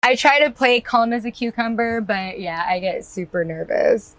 I try to play calm as a cucumber, but yeah, I get super nervous.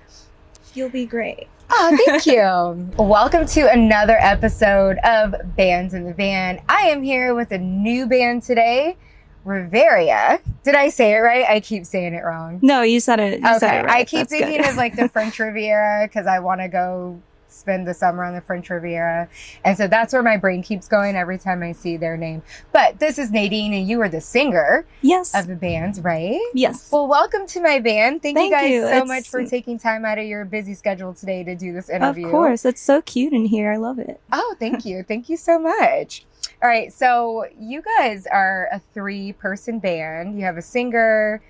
You'll be great. Oh, thank you. Welcome to another episode of Bands in the Van. I am here with a new band today, Reverya. Did I say it right? I keep saying it wrong. No, you said it. You said it right. I keep thinking of like the French Riviera because I want to go spend the summer on the French Riviera. And so that's where my brain keeps going every time I see their name. But this is Nadine, and you are the singer of the band, right? Yes. Well, welcome to my band. Thank you guys so It's much for taking time out of your busy schedule today to do this interview. Of course. It's so cute in here. I love it. Oh, thank you. Thank you so much. All right. So you guys are a 3-person band. You have a singer.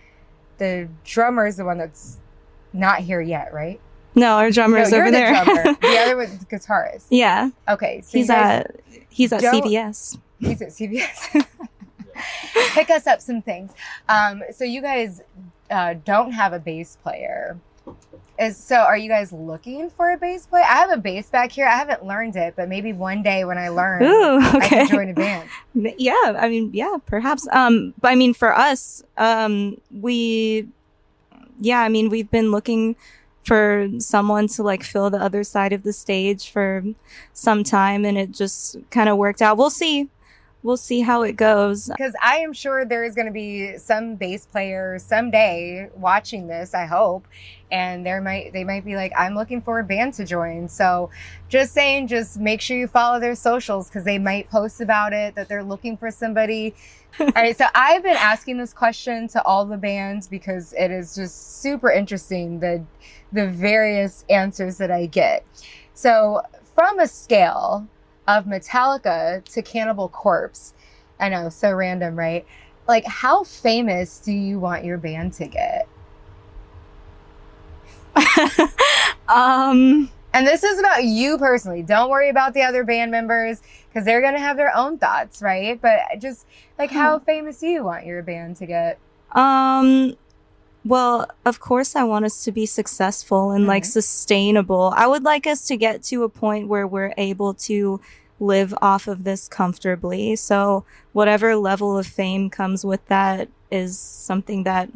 The drummer is the one that's not here yet, right? No, our drummer's over there. Drummer. The other one's the guitarist. Yeah. Okay. So he's at CVS. He's at CVS. Pick us up some things. So you guys don't have a bass player. So are you guys looking for a bass player? I have a bass back here. I haven't learned it, but maybe one day when I learn, I can join a band. Yeah, perhaps. But I mean, for us, we've been looking for someone to like fill the other side of the stage for some time, and it just kind of worked out. We'll see how it goes. Because I am sure there is going to be some bass player someday watching this, I hope. And they might be like, I'm looking for a band to join. So just saying, just make sure you follow their socials because they might post about it, that they're looking for somebody. All right. So I've been asking this question to all the bands because it is just super interesting, the various answers that I get. So from a scale of Metallica to Cannibal Corpse, I know, so random, right? Like, how famous do you want your band to get? And this is about you personally. Don't worry about the other band members because they're going to have their own thoughts, right? But just like, how famous do you want your band to get? Well, of course, I want us to be successful and like sustainable. I would like us to get to a point where we're able to live off of this comfortably. So whatever level of fame comes with that is something that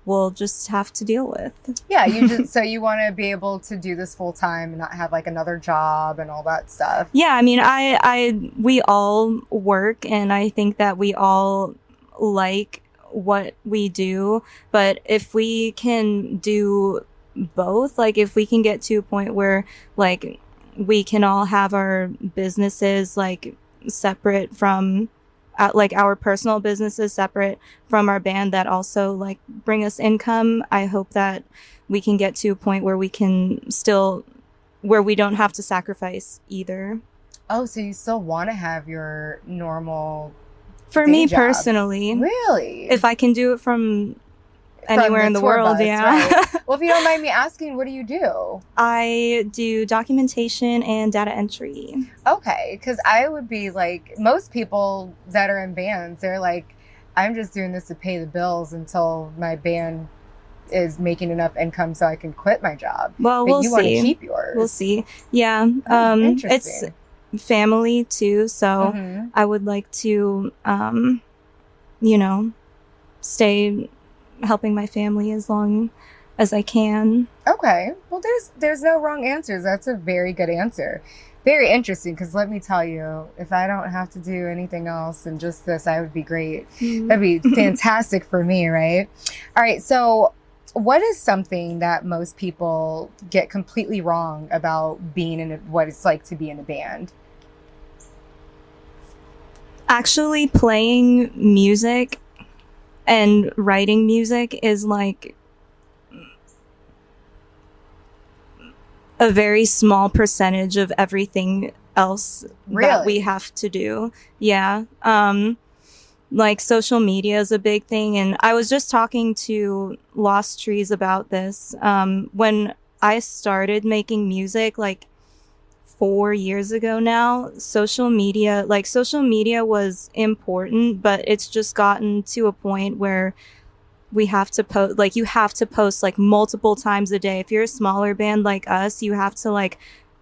we'll just have to deal with. Yeah, so you want to be able to do this full time and not have like another job and all that stuff. Yeah, I mean, we all work, and I think that we all like what we do, but if we can do both, like if we can get to a point where like we can all have our businesses like separate from like our personal businesses separate from our band that also like bring us income, I hope that we can get to a point where we can where we don't have to sacrifice either. Oh, so you still want to have your normal for me job. Personally. Really? If I can do it from anywhere in the world, bus, right? Well, if you don't mind me asking, what do you do? I do documentation and data entry. Okay, because I would be like, most people that are in bands, they're like, I'm just doing this to pay the bills until my band is making enough income so I can quit my job. Well, but we'll see. You want to keep yours. We'll see. Yeah. It's family too, so I would like to stay helping my family as long as I can. Okay, well there's no wrong answers. That's a very good answer. Very interesting, because let me tell you, if I don't have to do anything else and just this, I would be great. That'd be fantastic for me, right? All right, so what is something that most people get completely wrong about being in what it's like to be in a band? Actually, playing music and writing music is like a very small percentage of everything else that we have to do. Yeah. Like social media is a big thing. And I was just talking to Lost Trees about this. When I started making music, like 4 years ago now, social media was important, but it's just gotten to a point where we have to post, like you have to post like multiple times a day. If you're a smaller band like us, you have to like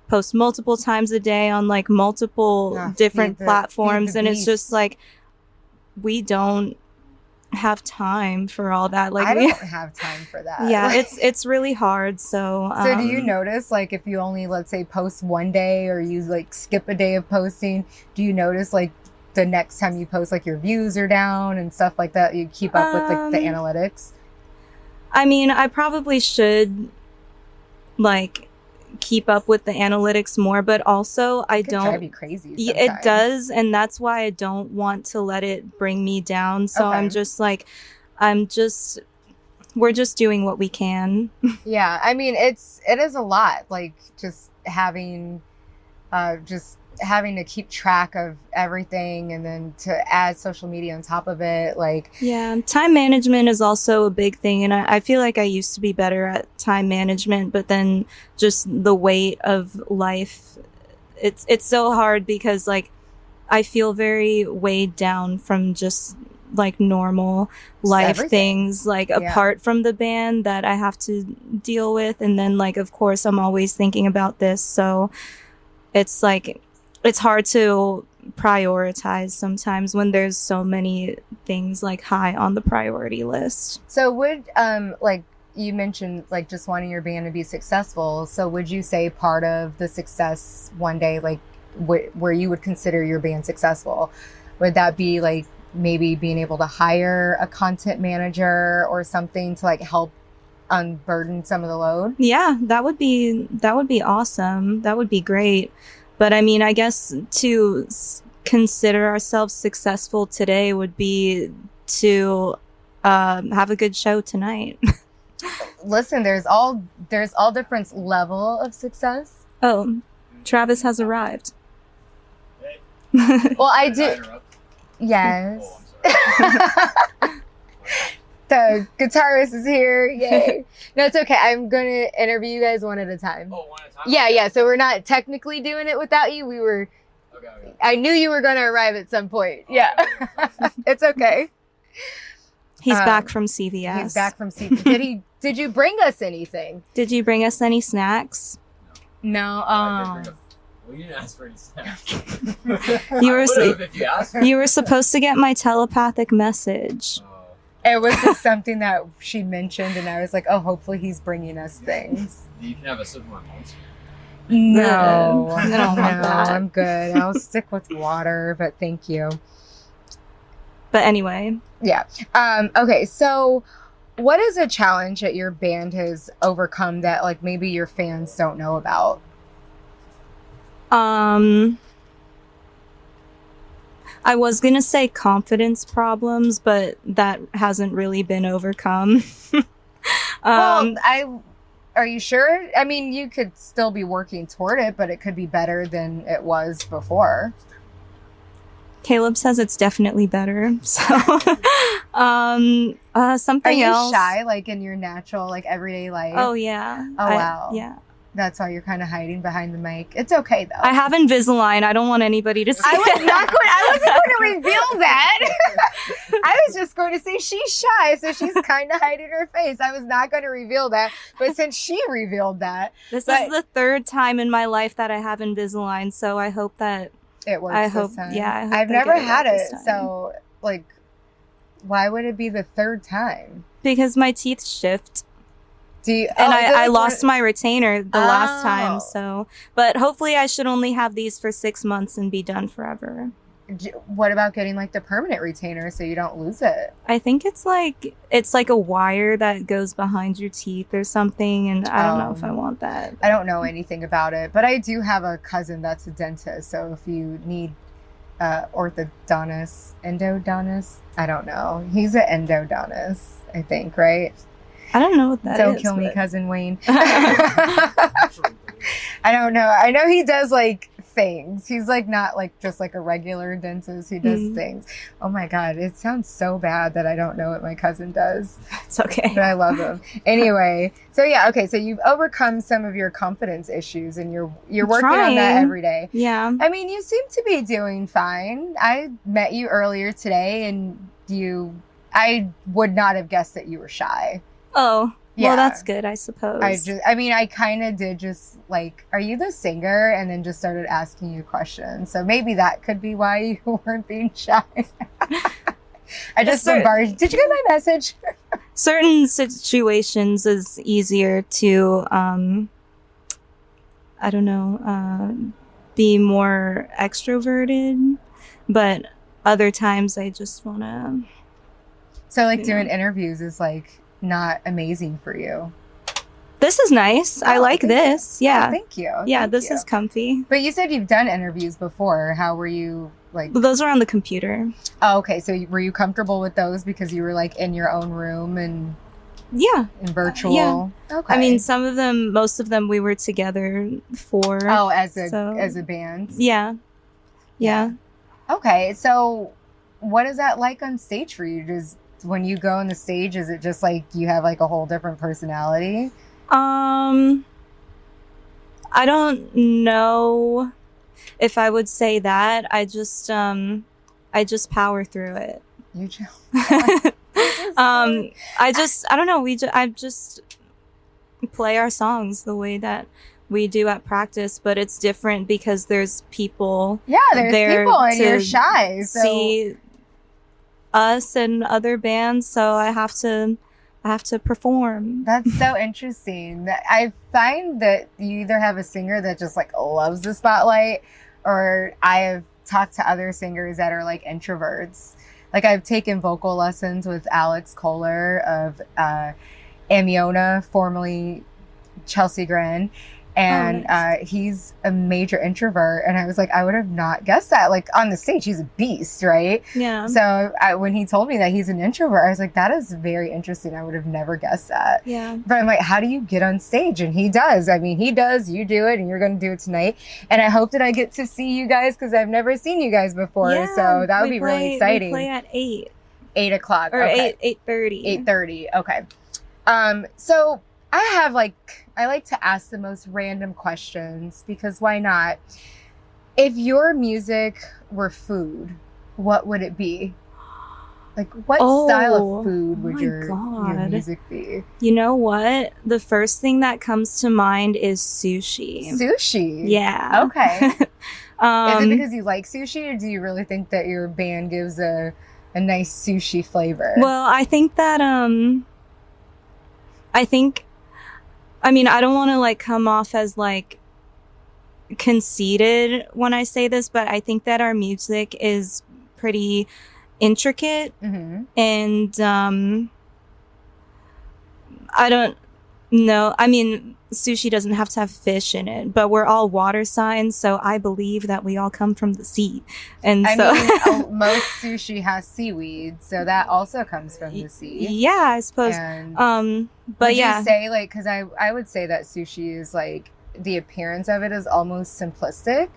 post multiple times a day on like multiple different platforms. And it's just like, we don't have time for all that. Like I don't have time for that. Yeah, it's really hard. So do you notice, like, if you only, let's say, post one day, or you like skip a day of posting, do you notice like the next time you post, like, your views are down and stuff like that? You keep up with like the analytics? I mean, I probably should like keep up with the analytics more, but also I don't drive you crazy sometimes. It does, and that's why I don't want to let it bring me down. So I'm just like, we're just doing what we can. Yeah, I mean, it is a lot, like just having to keep track of everything, and then to add social media on top of it. Like, yeah, time management is also a big thing, and I feel like I used to be better at time management, but then just the weight of life, it's so hard, because like I feel very weighed down from just like normal life things, like apart from the band that I have to deal with, and then like of course I'm always thinking about this, so it's like it's hard to prioritize sometimes when there's so many things like high on the priority list. So would like you mentioned, like just wanting your band to be successful, so would you say part of the success one day, like where you would consider your band successful, would that be like maybe being able to hire a content manager or something to like help unburden some of the load? Yeah, that would be awesome. That would be great. But I mean, I guess to consider ourselves successful today would be to have a good show tonight. Listen, there's all different level of success. Oh, Travis has arrived. Well, I do. Yes. The guitarist is here. Yay. No, it's okay. I'm going to interview you guys one at a time. Oh, one at a time? Yeah. So we're not technically doing it without you. We were. Okay. I knew you were going to arrive at some point. Yeah. It's okay. He's back from CVS. He's back from CVS. Did you bring us anything? Did you bring us any snacks? No. Well, you didn't ask for any snacks. You were supposed to get my telepathic message. It was just something that she mentioned, and I was like, oh, hopefully he's bringing us things. You can have a sip of my monster. No, I don't want that. I'm good. I'll stick with water, but thank you. But anyway. Yeah. Okay, so what is a challenge that your band has overcome that like maybe your fans don't know about? I was going to say confidence problems, but that hasn't really been overcome. Well, are you sure? I mean, you could still be working toward it, but it could be better than it was before. Kaleb says it's definitely better. So, something else. Are you shy, like in your natural, like everyday life? Oh, yeah. Wow. Yeah. That's why you're kind of hiding behind the mic. It's okay, though. I have Invisalign. I don't want anybody to see I wasn't going to reveal that. I was just going to say she's shy, so she's kind of hiding her face. I was not going to reveal that. But since she revealed that. This is the third time in my life that I have Invisalign, so I hope that it works this time. Yeah, I've never had it, so, like, why would it be the third time? Because my teeth shift. I lost my retainer the last time, so. But hopefully I should only have these for 6 months and be done forever. What about getting, like, the permanent retainer so you don't lose it? I think it's like a wire that goes behind your teeth or something, and I don't know if I want that. I don't know anything about it, but I do have a cousin that's a dentist, so if you need endodontist, I don't know. He's an endodontist, I think, right? I don't know what that is. Don't kill me, Cousin Wayne. I don't know. I know he does like things. He's like not like just like a regular dentist. He does things. Oh my God. It sounds so bad that I don't know what my cousin does. It's okay. But I love him. Anyway. So yeah. Okay. So you've overcome some of your confidence issues and you're working on that every day. Yeah. I mean, you seem to be doing fine. I met you earlier today and I would not have guessed that you were shy. Oh, yeah. Well, that's good, I suppose. I kind of did just like, are you the singer? And then just started asking you questions. So maybe that could be why you weren't being shy. I just bombarded. Did you get my message? Certain situations is easier to, I don't know, be more extroverted, but other times I just want to. So like doing interviews is like not amazing for you. This is nice. I like this. Yeah. Oh, thank you. Yeah, this is comfy. But you said you've done interviews before. How were you like? Well, those are on the computer. Oh, okay. So were you comfortable with those because you were like in your own room and in virtual? Yeah. Okay. I mean, most of them we were together for. Oh, as a band. Yeah. Yeah. Okay. So what is that like on stage for you? When you go on the stage, is it just like you have like a whole different personality? I don't know if I would say that. I just power through it. You chill. I don't know. I just play our songs the way that we do at practice, but it's different because there's people. Yeah, there's people and you're shy. So. See us and other bands, so I have to perform. That's so interesting. I find that you either have a singer that just like loves the spotlight, or I have talked to other singers that are like introverts. Like I've taken vocal lessons with Alex Kohler of Amiona, formerly Chelsea Grin. And nice. He's a major introvert. And I was like, I would have not guessed that. Like on the stage, he's a beast, right? Yeah. So when he told me that he's an introvert, I was like, that is very interesting. I would have never guessed that. Yeah. But I'm like, how do you get on stage? And he does. I mean, he does. You do it, and you're going to do it tonight. And I hope that I get to see you guys because I've never seen you guys before. Yeah, so that would be really exciting. We play at 8. 8 o'clock. Or okay. 8:30. 8:30. Okay. So I like to ask the most random questions because why not? If your music were food, what would it be? Like what style of food would your music be? You know what? The first thing that comes to mind is sushi. Sushi? Yeah. Okay. Is it because you like sushi, or do you really think that your band gives a nice sushi flavor? Well, I think that I mean, I don't want to like come off as like conceited when I say this, but I think that our music is pretty intricate. Mm-hmm. And I don't know. I mean, sushi doesn't have to have fish in it, but we're all water signs, so I believe that we all come from the sea. And I mean, most sushi has seaweed, so that also comes from the sea. Yeah, I suppose. And but would yeah, you say like, because I would say that sushi is like the appearance of it is almost simplistic,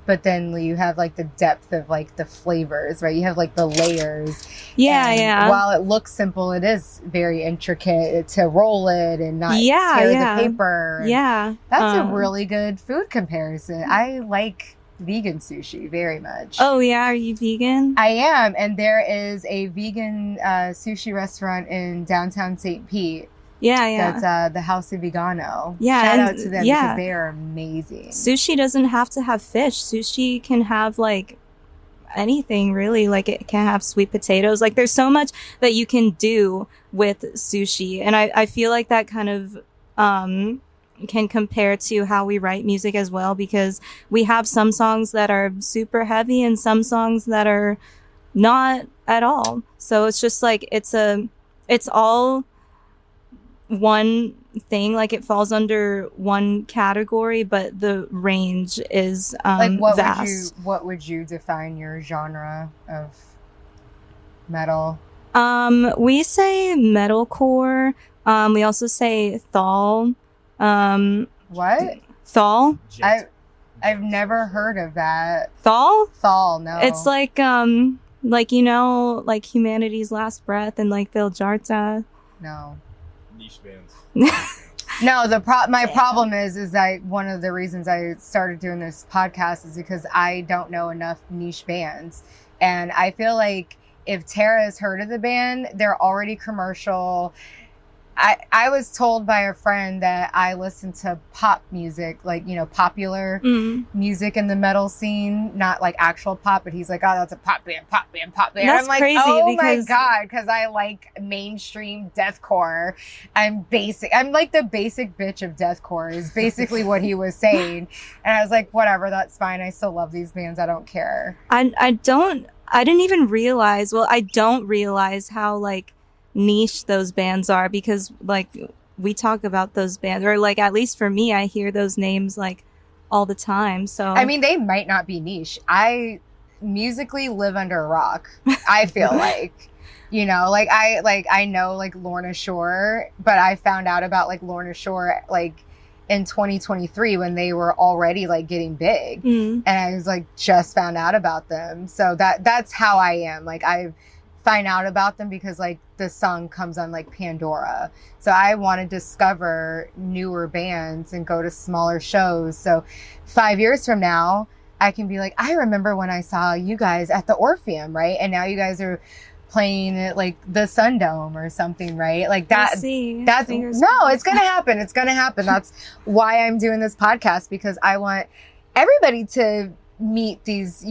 but then you have like the depth of like the flavors, right? You have like the layers. Yeah, and yeah. While it looks simple, it is very intricate to roll it and not tear the paper. Yeah. That's a really good food comparison. I like vegan sushi very much. Oh yeah, are you vegan? I am, and there is a vegan sushi restaurant in downtown St. Pete. Yeah. That's the House of Vegano. Yeah. Shout out to them because they are amazing. Sushi doesn't have to have fish. Sushi can have like anything really. Like it can have sweet potatoes. Like there's so much that you can do with sushi. And I feel like that kind of can compare to how we write music as well, because we have some songs that are super heavy and some songs that are not at all. So it's just like it's all one thing, like it falls under one category, but the range is like vast. What would you define your genre of metal? We say metalcore. We also say thal. What? Thal? I've never heard of that. Thal? Thal, no. It's like you know, like Humanity's Last Breath and like Phil Jarta. No. Niche bands. No, my problem is that one of the reasons I started doing this podcast is because I don't know enough niche bands. And I feel like if Tara has heard of the band, they're already commercial. I was told by a friend that I listen to pop music, like, popular music in the metal scene, not like actual pop, but he's like, oh, that's a pop band. That's I'm like, crazy oh because... my God, because I like mainstream deathcore. I'm like the basic bitch of deathcore is basically what he was saying. And I was like, whatever, that's fine. I still love these bands. I don't care. I didn't even realize, I don't realize how like niche those bands are, because like we talk about those bands, or like at least for me, I hear those names like all the time. So I mean, they might not be niche. I musically live under a rock, I feel like. I know like Lorna Shore, but I found out about like Lorna Shore like in 2023 when they were already like getting big, and I was like just found out about them. So that's how I am. Like I find out about them because like the song comes on like Pandora. So I want to discover newer bands and go to smaller shows. So 5 years from now, I can be like, I remember when I saw you guys at the Orpheum, right? And now you guys are playing at like the Sundome or something, right? Like that. That's no, it's gonna happen. It's gonna happen. That's why I'm doing this podcast, because I want everybody to meet these,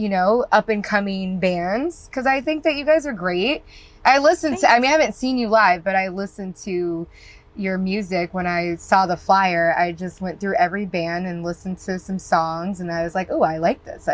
up and coming bands, because I think that you guys are great. I haven't seen you live, but I listened to your music when I saw the flyer. I just went through every band and listened to some songs, and I was like, oh, I like this.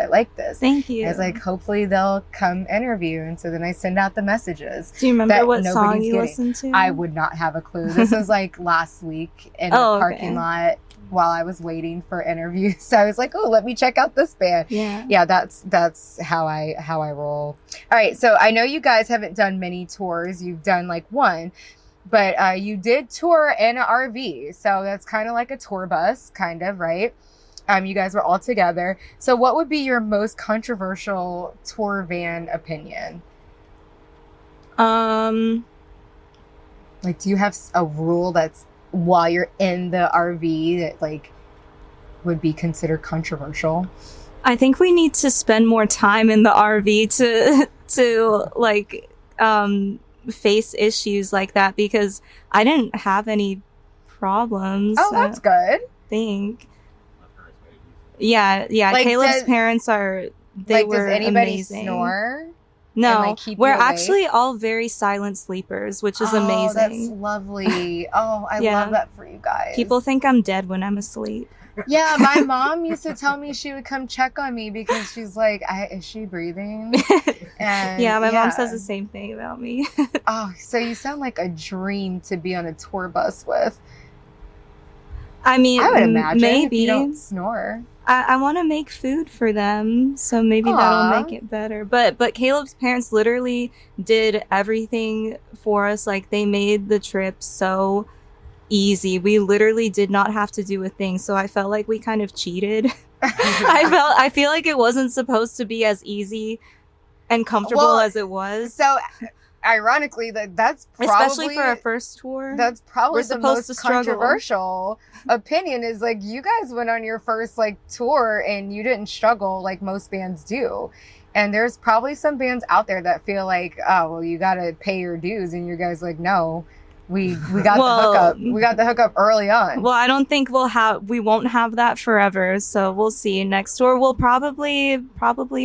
Thank you. I was like, hopefully they'll come interview. And so then I send out the messages. Do you remember what song you listened to? I would not have a clue. This was like last week in the parking lot while I was waiting for interviews. So I was like, oh, let me check out this band. Yeah, that's how I roll. All right, so I know you guys haven't done many tours. You've done like one, but you did tour in an RV. So that's kind of like a tour bus, kind of, right? You guys were all together. So what would be your most controversial tour van opinion? Like, do you have a rule that's while you're in the RV that like would be considered controversial? I think we need to spend more time in the RV to like face issues like that, because I didn't have any problems. Oh, that's good. I think. Yeah. Like, Kaleb's parents were does anybody amazing. Snore? No, and, like, we're actually all very silent sleepers, which is amazing. That's lovely. Oh, I love that for you guys. People think I'm dead when I'm asleep. Yeah, my mom used to tell me she would come check on me because she's like, is she breathing? And yeah, my mom says the same thing about me. Oh, so you sound like a dream to be on a tour bus with. I mean, I would imagine maybe if you don't snore. I want to make food for them, so maybe that'll make it better. But Kaleb's parents literally did everything for us. Like, they made the trip so easy. We literally did not have to do a thing. So I felt like we kind of cheated. I feel like it wasn't supposed to be as easy and comfortable as it was. So ironically, that's probably, especially for our first tour, that's probably the most controversial opinion, is like, you guys went on your first like tour and you didn't struggle like most bands do. And there's probably some bands out there that feel like, oh, well, you got to pay your dues, and you guys like, no, we got the hookup. We got the hookup early on. Well, I don't think we won't have that forever. So we'll see. Next tour, we'll probably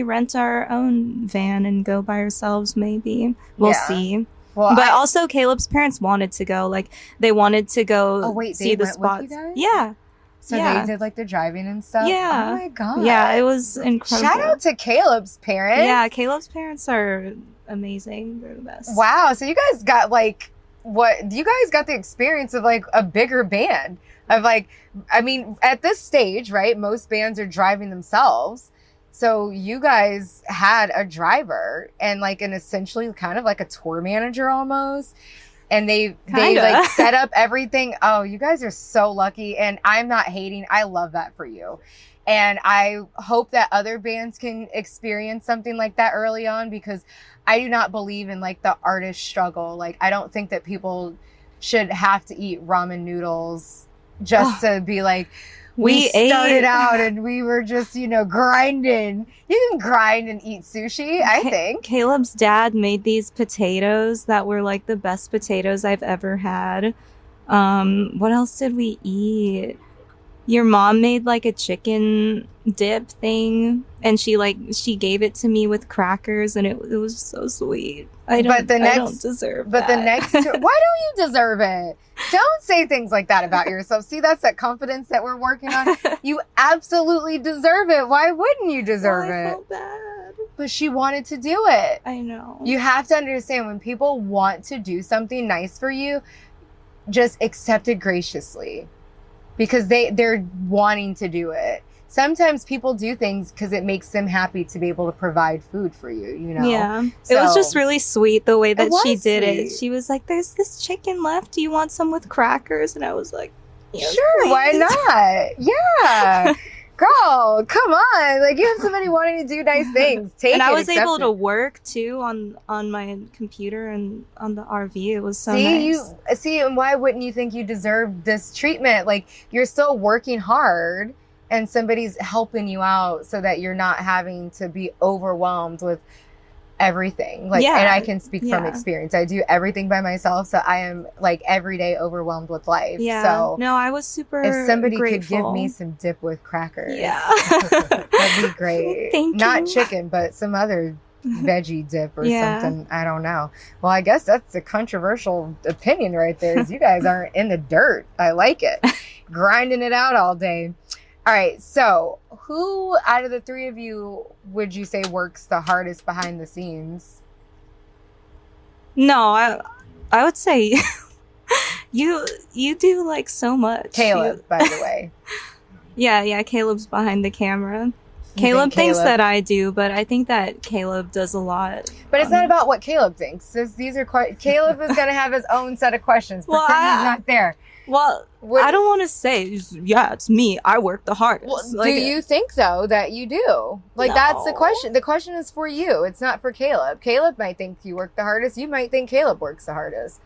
rent our own van and go by ourselves. Maybe we'll see. Well, but also Kaleb's parents wanted to go. Like, they wanted to go see the spots. Yeah. So they did like the driving and stuff? Yeah. Oh my God. Yeah, it was incredible. Shout out to Kaleb's parents. Yeah, Kaleb's parents are amazing. They're the best. Wow. So you guys got like, you guys got the experience of like a bigger band of like, I mean, at this stage, right? Most bands are driving themselves. So you guys had a driver and like an essentially kind of like a tour manager almost. And they like set up everything. Oh, you guys are so lucky. And I'm not hating. I love that for you. And I hope that other bands can experience something like that early on, because I do not believe in like the artist struggle. Like, I don't think that people should have to eat ramen noodles just to be like, we started out and we were just, grinding. You can grind and eat sushi, I think. Kaleb's dad made these potatoes that were like the best potatoes I've ever had. What else did we eat? Your mom made like a chicken dip thing, and she gave it to me with crackers, and it was so sweet. I don't deserve that. But the next why don't you deserve it? Don't say things like that about yourself. See, that's that confidence that we're working on. You absolutely deserve it. Why wouldn't you deserve it? I felt bad. But she wanted to do it. I know. You have to understand, when people want to do something nice for you, just accept it graciously. Because they're wanting to do it. Sometimes people do things because it makes them happy to be able to provide food for you, you know? Yeah. So, it was just really sweet the way that she did sweet. it. She was like, there's this chicken left. Do you want some with crackers? And I was like, yes, sure, please. why not? Yeah. Girl, come on. Like, you have somebody wanting to do nice things. And I was able to work too on my computer and on the RV. It was so nice. And why wouldn't you think you deserve this treatment? Like, you're still working hard and somebody's helping you out so that you're not having to be overwhelmed with everything. Like, and I can speak from experience. I do everything by myself, so I am like every day overwhelmed with life. Yeah. So no, I was super if somebody grateful. could give me some dip with crackers, that'd be great. Thank you. Not chicken, but some other veggie dip or something. I don't know. Well, I guess that's a controversial opinion right there, is you guys aren't in the dirt. I like it. Grinding it out all day. All right, so who out of the three of you would you say works the hardest behind the scenes? No, I would say you do like so much. Kaleb, by the way. Yeah, Kaleb's behind the camera. Kaleb thinks that I do, but I think that Kaleb does a lot. But it's not about what Kaleb thinks. These are Kaleb is going to have his own set of questions. Pretend he's not there. Well, I don't want to say, it's me. I work the hardest. Well, do you think, though, that you do? Like, that's the question. The question is for you. It's not for Kaleb. Kaleb might think you work the hardest. You might think Kaleb works the hardest.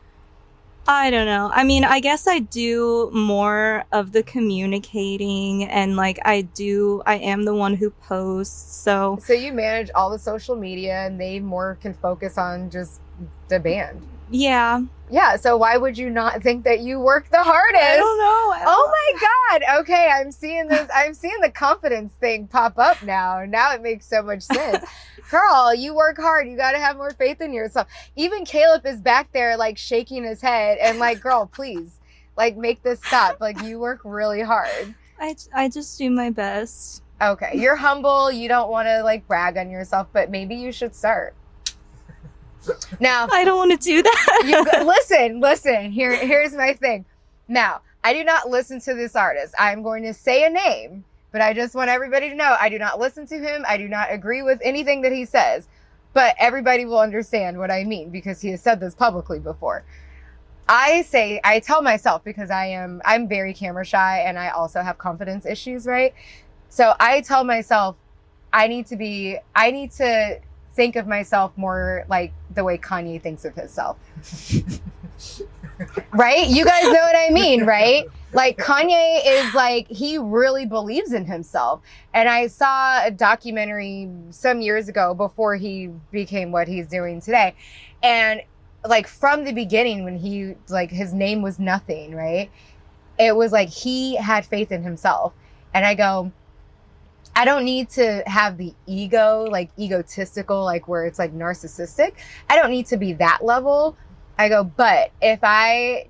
I don't know. I mean, I guess I do more of the communicating, and like I am the one who posts. So you manage all the social media, and they more can focus on just the band. Yeah. Yeah, so why would you not think that you work the hardest? I don't know. Oh my God. Okay, I'm seeing the confidence thing pop up now. Now it makes so much sense. Girl, you work hard. You got to have more faith in yourself. Even Kaleb is back there like shaking his head and like, girl, please, like make this stop. Like, you work really hard. I just do my best. Okay, you're humble. You don't want to like brag on yourself, but maybe you should start. Now, I don't want to do that. Listen. Here's my thing. Now, I do not listen to this artist. I'm going to say a name, but I just want everybody to know I do not listen to him. I do not agree with anything that he says, but everybody will understand what I mean because he has said this publicly before. I tell myself, because I'm very camera shy and I also have confidence issues, right? So I tell myself I need to think of myself more like the way Kanye thinks of himself. Right? You guys know what I mean, right? Like, Kanye is like, he really believes in himself. And I saw a documentary some years ago before he became what he's doing today. And like, from the beginning, when he, like, his name was nothing, right? It was like, he had faith in himself. And I go, I don't need to have the ego, like egotistical, like where it's like narcissistic. I don't need to be that level. I go, but if I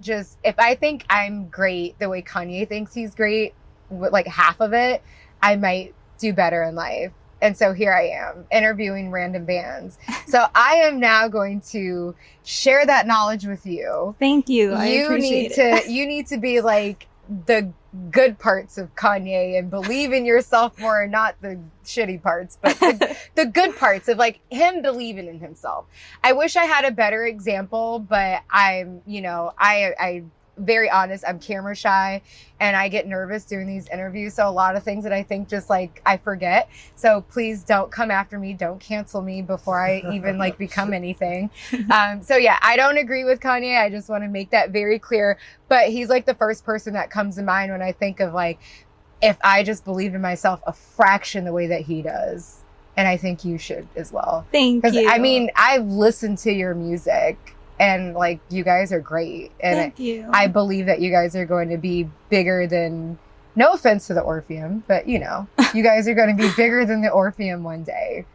think I'm great the way Kanye thinks he's great, with like half of it, I might do better in life. And so here I am interviewing random bands. So I am now going to share that knowledge with you. Thank you. I appreciate it. You need to be like the good parts of Kanye and believe in yourself more, not the shitty parts, but the good parts of like him believing in himself. I wish I had a better example, but I'm very honest. I'm camera shy and I get nervous doing these interviews. So a lot of things that I think just like I forget. So please don't come after me. Don't cancel me before I even like become anything. So yeah, I don't agree with Kanye. I just want to make that very clear. But he's like the first person that comes to mind when I think of like, if I just believe in myself a fraction the way that he does. And I think you should as well. Thank you. I mean, I've listened to your music and like you guys are great. And Thank you. I believe that you guys are going to be bigger than, no offense to the Orpheum, but you know, you guys are going to be bigger than the Orpheum one day.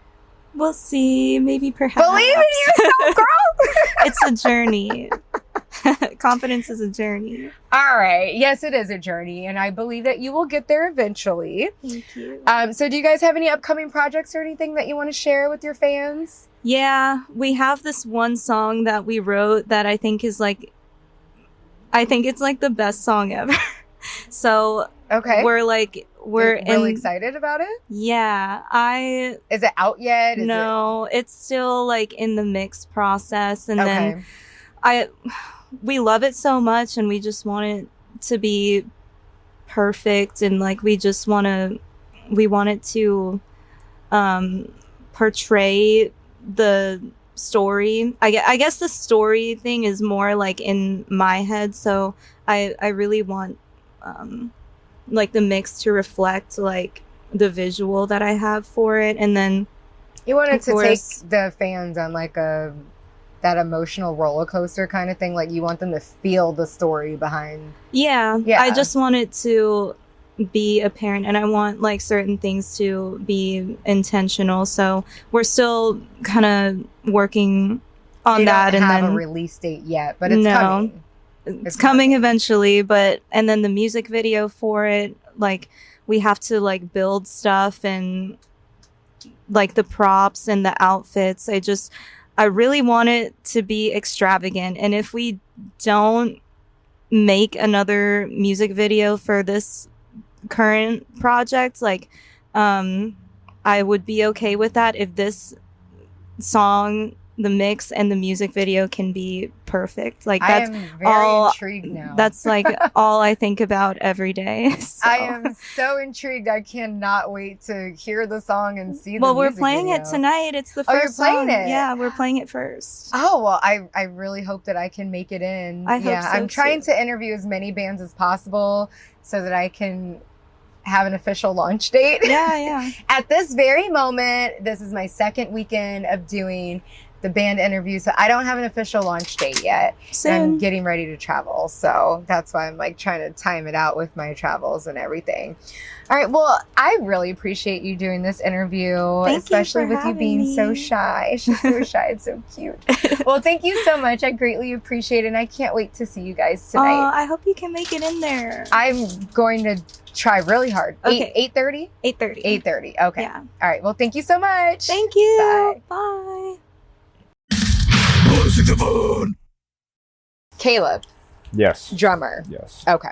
We'll see. Maybe perhaps. Believe in yourself, girl. It's a journey. Confidence is a journey. All right. Yes, it is a journey, and I believe that you will get there eventually. Thank you. So do you guys have any upcoming projects or anything that you want to share with your fans? Yeah, we have this one song that we wrote that I think is like, I think it's like the best song ever. So Okay. we're You're really excited about it? Yeah, Is it out yet? no, it's still like in the mix process, and Okay. then we love it so much, and we just want it to be perfect, and like we want it to portray the story. I guess the story thing is more like in my head, so I really want like the mix to reflect like the visual that I have for it, and then You wanted of to course, take the fans on like that emotional roller coaster kind of thing. Like you want them to feel the story behind. yeah, Yeah. I just want it to be apparent, and I want like certain things to be intentional, so we're still kind of working on You that. don't And have then a release date yet, but it's No. coming. it's coming eventually, and then the music video for it, like we have to like build stuff and like the props and the outfits. I really want it to be extravagant, and if we don't make another music video for this current project, like I would be okay with that if this song, the mix and the music video can be perfect. Like I that's am very all intrigued now. that's like all I think about every day. So. I am so intrigued. I cannot wait to hear the song and see the Well, we're music playing video. it tonight. It's the Oh, first you're playing song. it? Yeah, we're playing it first. Oh, well, I really hope that I can make it in. I hope so, I'm trying too. to interview as many bands as possible so that I can have an official launch date. Yeah. At this very moment, this is my second weekend of doing the band interview, so I don't have an official launch date yet. Soon. And I'm getting ready to travel, so that's why I'm like trying to time it out with my travels and everything. All right, well, I really appreciate you doing this interview, Thank you especially for with you having being so me. shy. She's so shy and so cute. Well, thank you so much. I greatly appreciate it, and I can't wait to see you guys tonight. I hope you can make it in there. I'm going to try really hard. Okay. 8:30? 8:30. 8:30. Okay. Yeah. All right. Well, thank you so much. Thank you. Bye. Bye. Kaleb, Yes. drummer. Yes. Okay.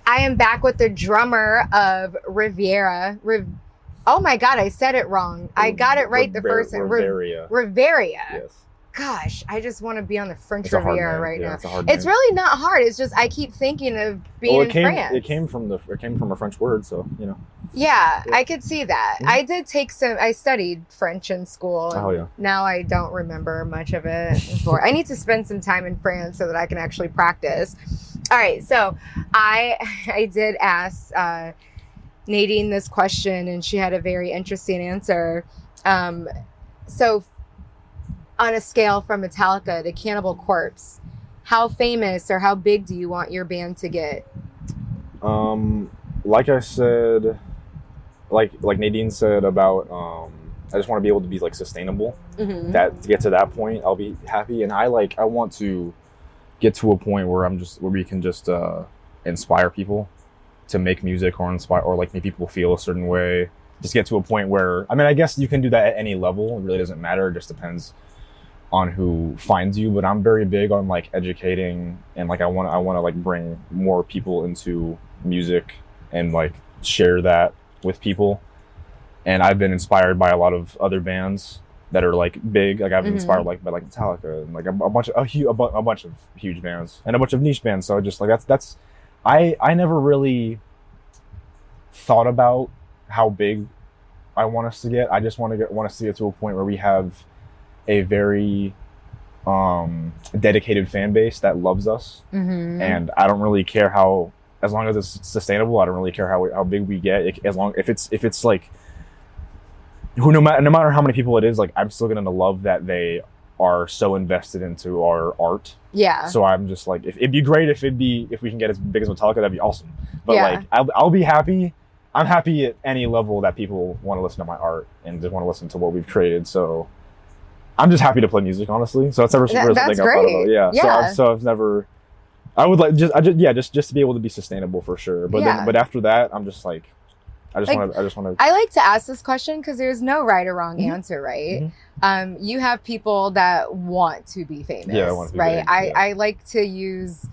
I am back with the drummer of Reverya. Oh my God, I said it wrong. I got it right the first time. Reverya. Reverya. Yes. Gosh, I just want to be on the French It's a hard Riviera name. right Yeah, now. It's a hard It's name. really not hard. It's just I keep thinking of being in France. It came from a French word, so you know. Yeah, Yeah. I could see that. Mhm. I did take I studied French in school. And Oh, yeah. Now I don't remember much of it. I need to spend some time in France so that I can actually practice. All right, so I did ask Nadine this question, and she had a very interesting answer. So on a scale from Metallica to Cannibal Corpse, how famous or how big do you want your band to get? Like I said, like Nadine said about, I just want to be able to be like sustainable. Mm-hmm. That to get to that point, I'll be happy. And I want to get to a point where we can just inspire people to make music or inspire or like make people feel a certain way. Just get to a point where, I mean, I guess you can do that at any level. It really doesn't matter. It just depends on who finds you. But I'm very big on like educating, and like I want to like bring more people into music and like share that with people. And I've been inspired by a lot of other bands that are like big. Like I've been inspired by like Metallica and like a bunch of huge bands and a bunch of niche bands. So just like that's I never really thought about how big I want us to get. I just want us to get to a point where we have a very dedicated fan base that loves us. Mm-hmm. And I don't really care how, as long as it's sustainable, I don't really care how big we get. As long if it's like no matter how many people it is, like I'm still gonna love that they are so invested into our art. Yeah. So I'm just like, it'd be great if we can get as big as Metallica, that'd be awesome. But Yeah. like, I'll be happy. I'm happy at any level that people want to listen to my art and just want to listen to what we've created. So I'm just happy to play music, honestly. So it's ever That's something I've thought great. about. Yeah. Yeah. So I've never. I would like just to be able to be sustainable for sure. But Yeah. but after that, I'm just like, I just Like, want to. I like to ask this question because there's no right or wrong Mhm. answer, right? Mhm. You have people that want to be famous, Yeah, I want to be right? big, yeah. I like to use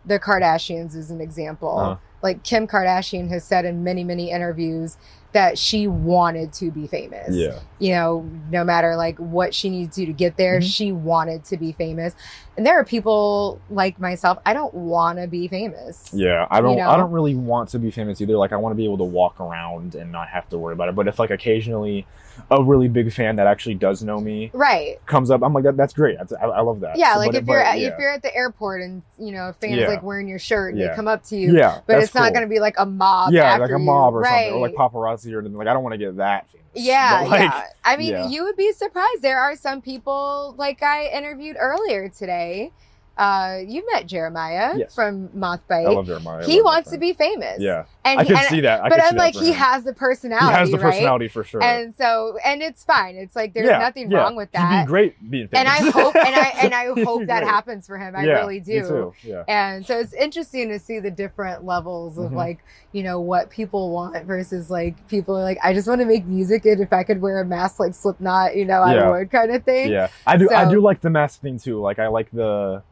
the Kardashians as an example. Uh-huh. Like Kim Kardashian has said in many, many interviews that she wanted to be famous. Yeah. You know, no matter like what she needed to do to get there, Mhm. she wanted to be famous. And there are people like myself, I don't want to be famous. Yeah, I don't. You know? I don't really want to be famous either. Like, I want to be able to walk around and not have to worry about it. But if like occasionally, a really big fan that actually does know me Right. comes up, I'm like, that's great. I love that. Yeah, So, like but- if you're but, if you're at the airport and you know a fan's Yeah. like wearing your shirt and Yeah. they come up to you, yeah, but that's it's not cool. going to be like a mob. Yeah, after like a you. mob or right. something, or like paparazzi or anything. Like, I don't want to get that famous. Yeah, But, like, yeah. I mean, yeah. you would be surprised. There are some people like I interviewed earlier today. You met Jeremiah Yes. from I Mothbite. love Jeremiah. He wants to be famous. Yeah, and I can and- see that. I but can see I'm that like, for he him. has the personality. He has the right? personality for sure. And so, and it's fine. It's like there's Yeah, nothing yeah. wrong with that. He'd be great being And famous. I hope, and I He'd hope be that great. happens for him. I Yeah, really do. Me too. Yeah. And so it's interesting to see the different levels of Mhm. like, you know, what people want versus like people are like, I just want to make music, and if I could wear a mask like Slipknot, you know, Yeah. I would, kind of thing. Yeah, I do. I So- do like the mask thing too. Like, I like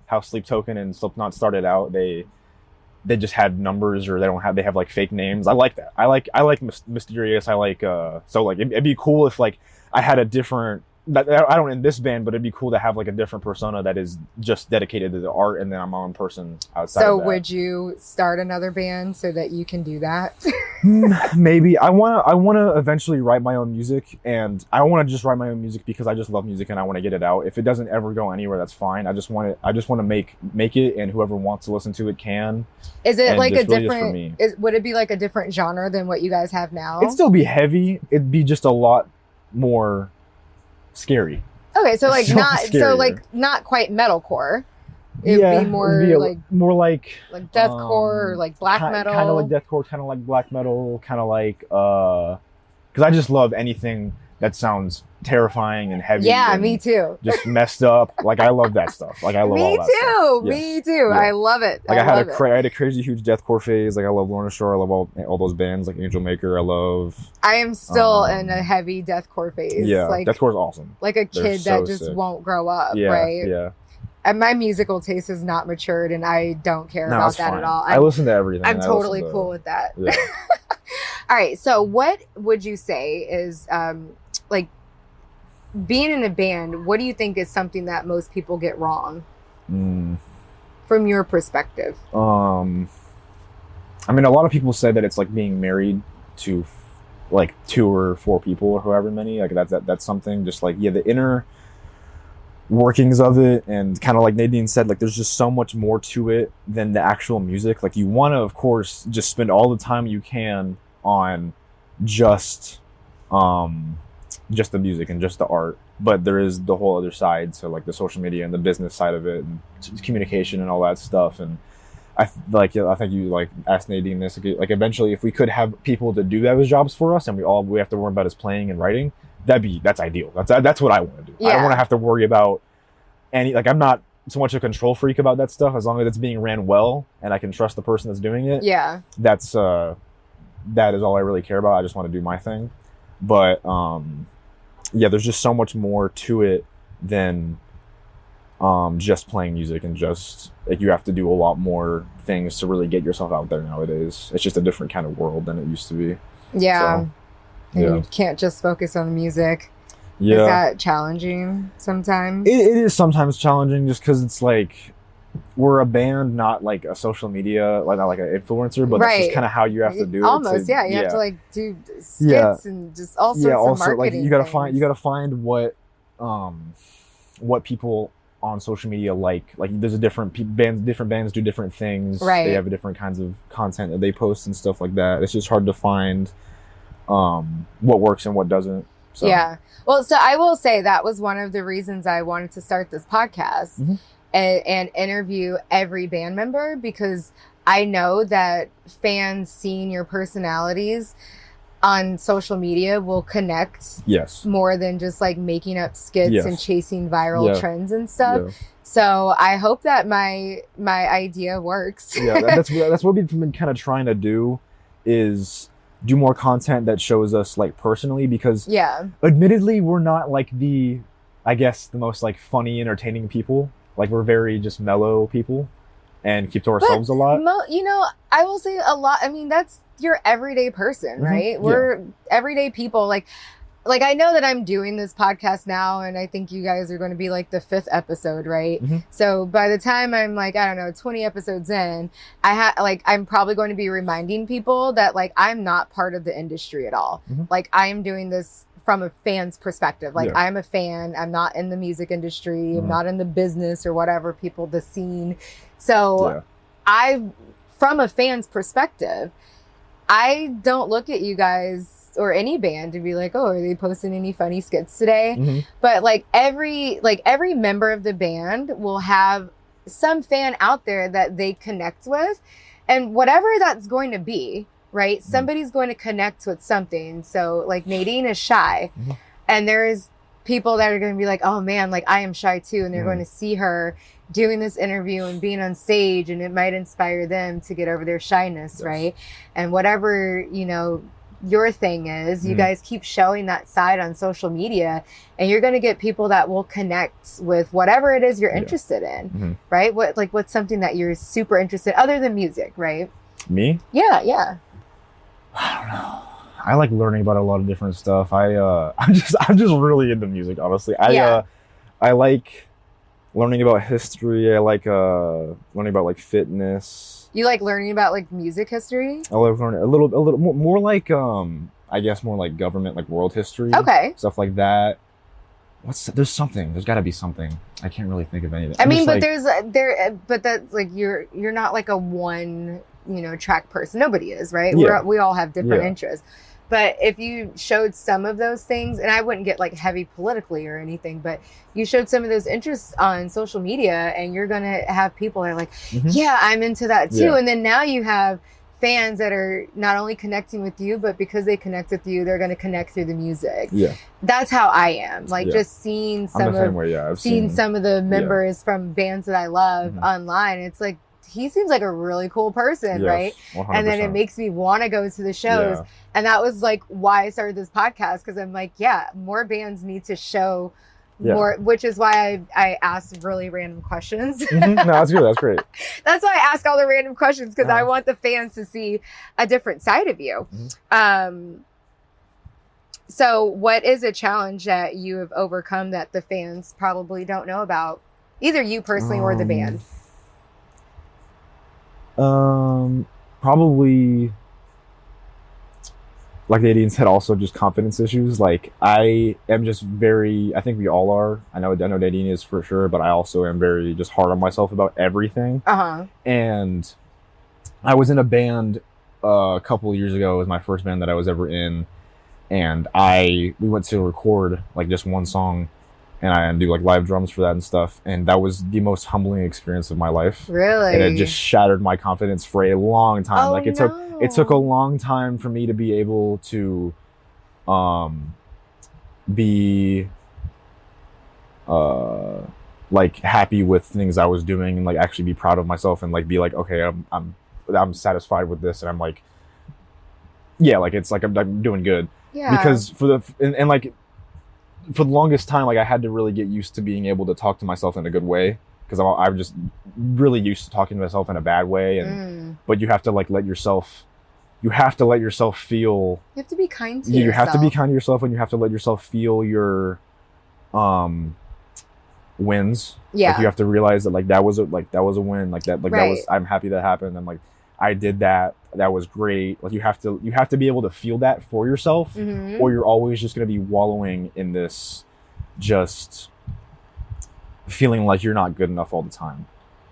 how Sleep Token and Slipknot started out. They just had numbers, or they have like fake names. I like that. I like mysterious. I like so like it'd be cool if like I had a different. I don't in this band, but it'd be cool to have like a different persona that is just dedicated to the art, and then I'm my own person outside. So of that. would you start another band so that you can do that? Maybe I want to eventually write my own music, and I want to just write my own music because I just love music and I want to get it out. If it doesn't ever go anywhere, that's fine. I just want to make it, and whoever wants to listen to it can. Is it And like a just really just for different? me. Would it be like a different genre than what you guys have now? It'd still be heavy. It'd be just a lot more scary. Okay, so like so not so scarier. like not quite metalcore. It would be more like like deathcore or like black metal. kind of like deathcore, kind of like black metal, kind of like because I just love anything that sounds terrifying and heavy. Yeah, and me too. Just messed up. Like, I love that stuff. Like, I love all Me that too. stuff. Me Yes. too. Yeah. I love it. Like, I love it. had a crazy huge deathcore phase. Like, I love Lorna Shore. I love all those bands like Angel Maker. I love I am still in a heavy deathcore phase. yeah. Like Deathcore's awesome. like a They're kid so that just sick. won't grow up, Yeah, right? yeah. And my musical taste is not matured, and I don't care No, about it's that fine. at all. I listen to everything. I'm I totally listen to- cool with that. Yeah. All right. So, what would you say is like being in a band? What do you think is something that most people get wrong from your perspective? I mean, a lot of people say that it's like being married to like 2 or 4 people or however many. Like, that's something. Just like, yeah, the inner workings of it, and kind of like Nadine said, like, there's just so much more to it than the actual music. Like, you want to, of course, just spend all the time you can on just the music and just the art, but there is the whole other side to like the social media and the business side of it, and communication and all that stuff. And I think you like asked Nadine this, like eventually if we could have people to do those jobs for us, and we have to worry about is playing and writing, that's ideal. That's what I want to do. I don't Yeah. want to have to worry about I'm not so much a control freak about that stuff, as long as it's being ran well and I can trust the person that's doing it. Yeah. That is all I really care about. I just want to do my thing. But yeah, there's just so much more to it than just playing music, and just like you have to do a lot more things to really get yourself out there nowadays. It's just a different kind of world than it used to be. Yeah. So, And yeah. you can't just focus on the music. Yeah. Is that challenging sometimes? It is sometimes challenging, just because it's like we're a band, not like a social media, like not like an influencer, but that's Right. just kind of how you have to do it. Almost, yeah. You have to like do skits and just all sorts of also marketing. like you gotta things. find what people on social media like there's a different bands do different things. Right. They have different kinds of content that they post and stuff like that. It's just hard to find what works and what doesn't. So. Yeah. Well, so I will say that was one of the reasons I wanted to start this podcast and interview every band member, because I know that fans seeing your personalities on social media will connect more than just like making up skits and chasing viral trends and stuff. Yeah. So I hope that my idea works. Yeah, that's what we've been kind of trying to do, is do more content that shows us like personally, because admittedly we're not like the most like funny, entertaining people. Like we're very just mellow people and keep to ourselves a lot. I will say a lot. I mean, that's your everyday person, right? We're everyday people. Like I know that I'm doing this podcast now, and I think you guys are going to be like the 5th episode, right? So by the time I'm like, I don't know, 20 episodes in, I'm probably going to be reminding people that like I'm not part of the industry at all. Like I am doing this from a fan's perspective. Like I'm a fan. I'm not in the music industry. I'm not in the business or whatever, the scene. So from a fan's perspective, I don't look at you guys or any band to be like, oh, are they posting any funny skits today? But like every member of the band will have some fan out there that they connect with, and whatever that's going to be, right? Somebody's going to connect with something. So like Nadine is shy, and there's people that are going to be like, oh man, like I am shy too. And they're going to see her doing this interview and being on stage, and it might inspire them to get over their shyness. Right. And whatever, your thing is, you guys keep showing that side on social media, and you're going to get people that will connect with whatever it is you're interested in. Right. What's something that you're super interested other than music, right? Me? Yeah. I don't know. I like learning about a lot of different stuff. I'm just really into music, honestly. I like learning about history. I like learning about like fitness. You like learning about like music history? I like learning a little more like I guess more like government, like world history. Okay. Stuff like that. There's got to be something. I can't really think of anything. I mean, but but that's like you're not like a one, track person. Nobody is, right? Yeah. We all have different interests. But if you showed some of those things, and I wouldn't get like heavy politically or anything, but you showed some of those interests on social media, and you're going to have people that are like, yeah, I'm into that too. Yeah. And then now you have fans that are not only connecting with you, but because they connect with you, they're going to connect through the music. Yeah. That's how I am. Like just seeing some of some of the members from bands that I love online. It's like, he seems like a really cool person, right? 100%. And then it makes me want to go to the shows. Yeah. And that was like why I started this podcast, because I'm like, more bands need to show more, which is why I asked really random questions. No, that's good. That's great. That's why I ask all the random questions, because I want the fans to see a different side of you. So what is a challenge that you have overcome that the fans probably don't know about, either you personally or the band? Probably, like Nadine said, also just confidence issues. Like I am just I think we all are. I know Nadine is for sure, but I also am very just hard on myself about everything. And I was in a band a couple of years ago. It was my first band that I was ever in, and we went to record like just one song, and I do like live drums for that and stuff. And that was the most humbling experience of my life. Really? And it just shattered my confidence for a long time. It took a long time for me to be able to be like happy with things I was doing, and like actually be proud of myself, and like be like, okay, I'm satisfied with this, and I'm like, like it's like I'm doing good. Yeah. Because for the longest time, like I had to really get used to being able to talk to myself in a good way, because I'm just really used to talking to myself in a bad way. And but you have to like let yourself feel. You have to be kind to yourself. You have to be kind to yourself, and you have to let yourself feel your wins. Yeah. Like you have to realize that like that was a win. Like that was, I'm happy that happened. I'm like, I did that. That was great. Like you have to be able to feel that for yourself, or you're always just going to be wallowing in this, just feeling like you're not good enough all the time,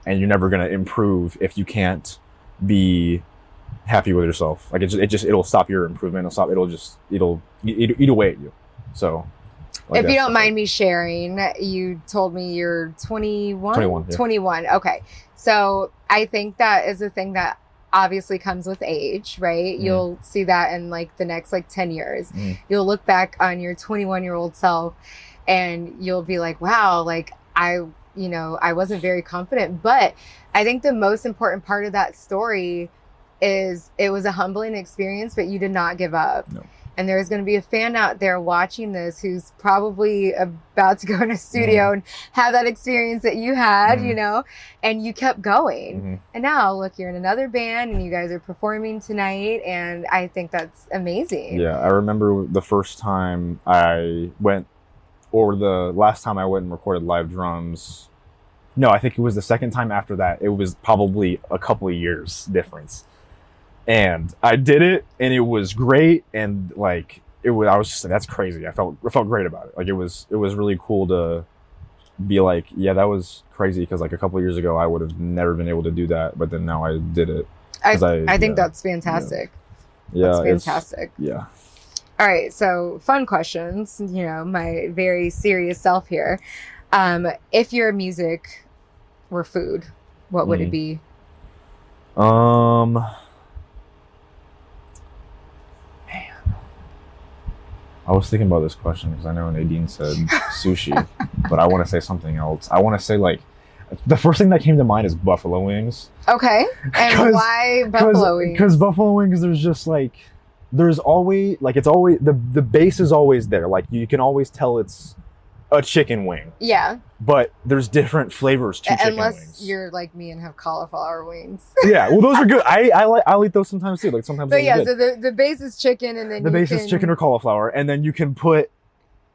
and you're never going to improve if you can't be happy with yourself. Like it'll stop your improvement. It'll eat away at you. So, if you don't mind me sharing, you told me you're 21? 21. Yeah. 21. Okay. So I think that is a thing that obviously comes with age, right? You'll see that in like the next like 10 years. You'll look back on your 21-year-old self and you'll be like, wow, like I wasn't very confident. But I think the most important part of that story is it was a humbling experience, but you did not give up. No. And there's going to be a fan out there watching this who's probably about to go in a studio and have that experience that you had, you know, and you kept going. And now, look, you're in another band and you guys are performing tonight. And I think that's amazing. Yeah, I remember the first time I went, or the last time I went and recorded live drums. No, I think it was the second time after that. It was probably a couple of years difference. And I did it, and it was great, and like I was just like, that's crazy. I felt great about it. Like it was really cool to be like, yeah, that was crazy, because like a couple of years ago I would have never been able to do that, but then now I did it. I think that's fantastic. Yeah, that's fantastic. Yeah. All right, so fun questions. You know, my very serious self here. If your music were food, what would it be? I was thinking about this question because I know Nadine said sushi, but I want to say something else. I want to say, like, the first thing that came to mind is buffalo wings. Okay. And why buffalo wings? Because buffalo wings, there's just like, there's always, like, it's always, the base is always there. Like, you can always tell it's a chicken wing. Yeah. But there's different flavors to chicken wings. Unless you're like me and have cauliflower wings. Yeah, well, those are good. I'll eat those sometimes too. Like sometimes. But yeah, so the base is chicken, and then the base is chicken or cauliflower, and then you can put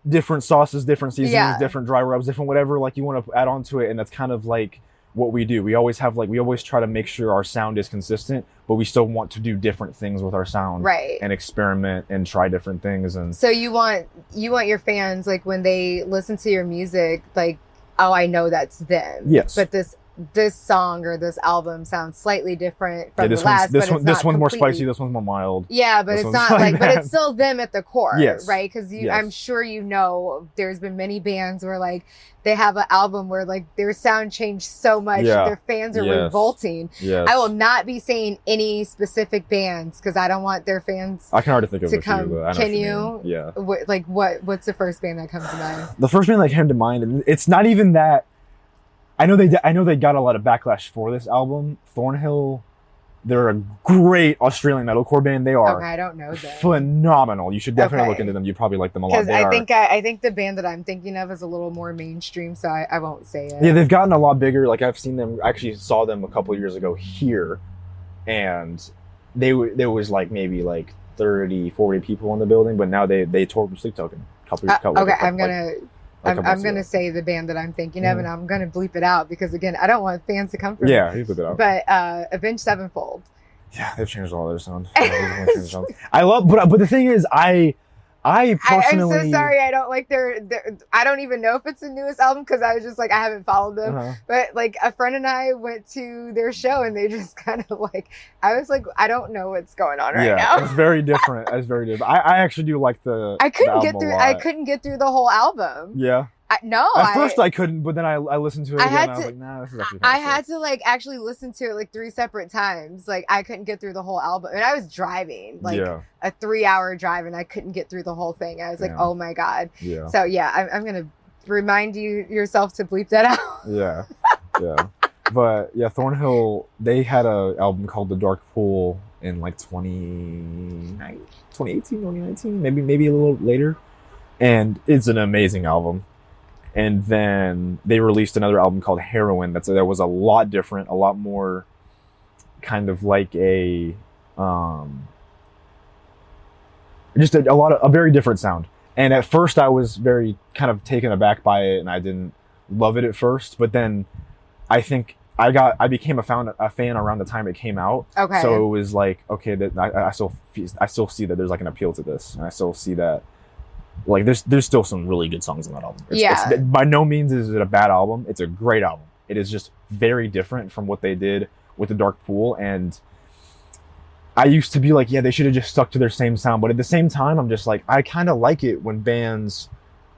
different sauces, different seasonings, different dry rubs, different whatever like you want to add on to it, and that's kind of like what we do. We always try to make sure our sound is consistent, but we still want to do different things with our sound, right? And experiment and try different things. And so you want your fans, like, when they listen to your music, like, oh, I know that's them. Yes. But this song or this album sounds slightly different from the last. This one's more completely... spicy. This one's more mild. Yeah, but it's not like but it's still them at the core, yes. Right? Because I'm sure you know, there's been many bands where like they have an album where like their sound changed so much, their fans are revolting. Yes. I will not be saying any specific bands because I don't want their fans. I can already think of to a come. few. But I know can you? Yeah. What's the first band that comes to mind? The first band that came to mind. It's not even that. I know they got a lot of backlash for this album. Thornhill, they're a great Australian metalcore band. They are. Okay, I don't know them. Phenomenal. You should definitely look into them. You probably like them a lot. Because I think the band that I'm thinking of is a little more mainstream, so I won't say it. Yeah, they've gotten a lot bigger. Like I've seen them. I actually saw them a couple of years ago here, and there was like maybe like 30, 40 people in the building, but now they toured with Sleep Token. I'm gonna say the band that I'm thinking of, and I'm gonna bleep it out because again, I don't want fans to come from. Yeah, you bleep it out. But Avenged Sevenfold. Yeah, they've changed all their sound. I love, but the thing is, I personally. I'm so sorry. I don't like their. I don't even know if it's the newest album because I was just like I haven't followed them. But like a friend and I went to their show and they just kind of like I was like I don't know what's going on right now. It's very different. It's very different. I actually do like the. I couldn't get through the whole album. Yeah. At first I couldn't, but then I listened to it again and I was like, nah, this is actually I had to like actually listen to it like 3 separate times. Like I couldn't get through the whole album. And I was driving like a 3-hour drive and I couldn't get through the whole thing. I was like, oh my God. Yeah. So I'm going to remind yourself to bleep that out. Yeah. Yeah. But yeah, Thornhill, they had an album called The Dark Pool in like 2018, 2019, maybe a little later. And it's an amazing album. And then they released another album called Heroin that was a lot different, a lot more kind of like a very different sound. And at first I was very kind of taken aback by it and I didn't love it at first, but then I think I became a fan around the time it came out. Okay. So it was like, okay, that I still see that there's like an appeal to this, and I still see that like there's still some really good songs on that album. It's by no means is it a bad album. It's a great album. It is just very different from what they did with The Dark Pool, and I used to be like, yeah, they should have just stuck to their same sound. But at the same time, I'm just like, I kind of like it when bands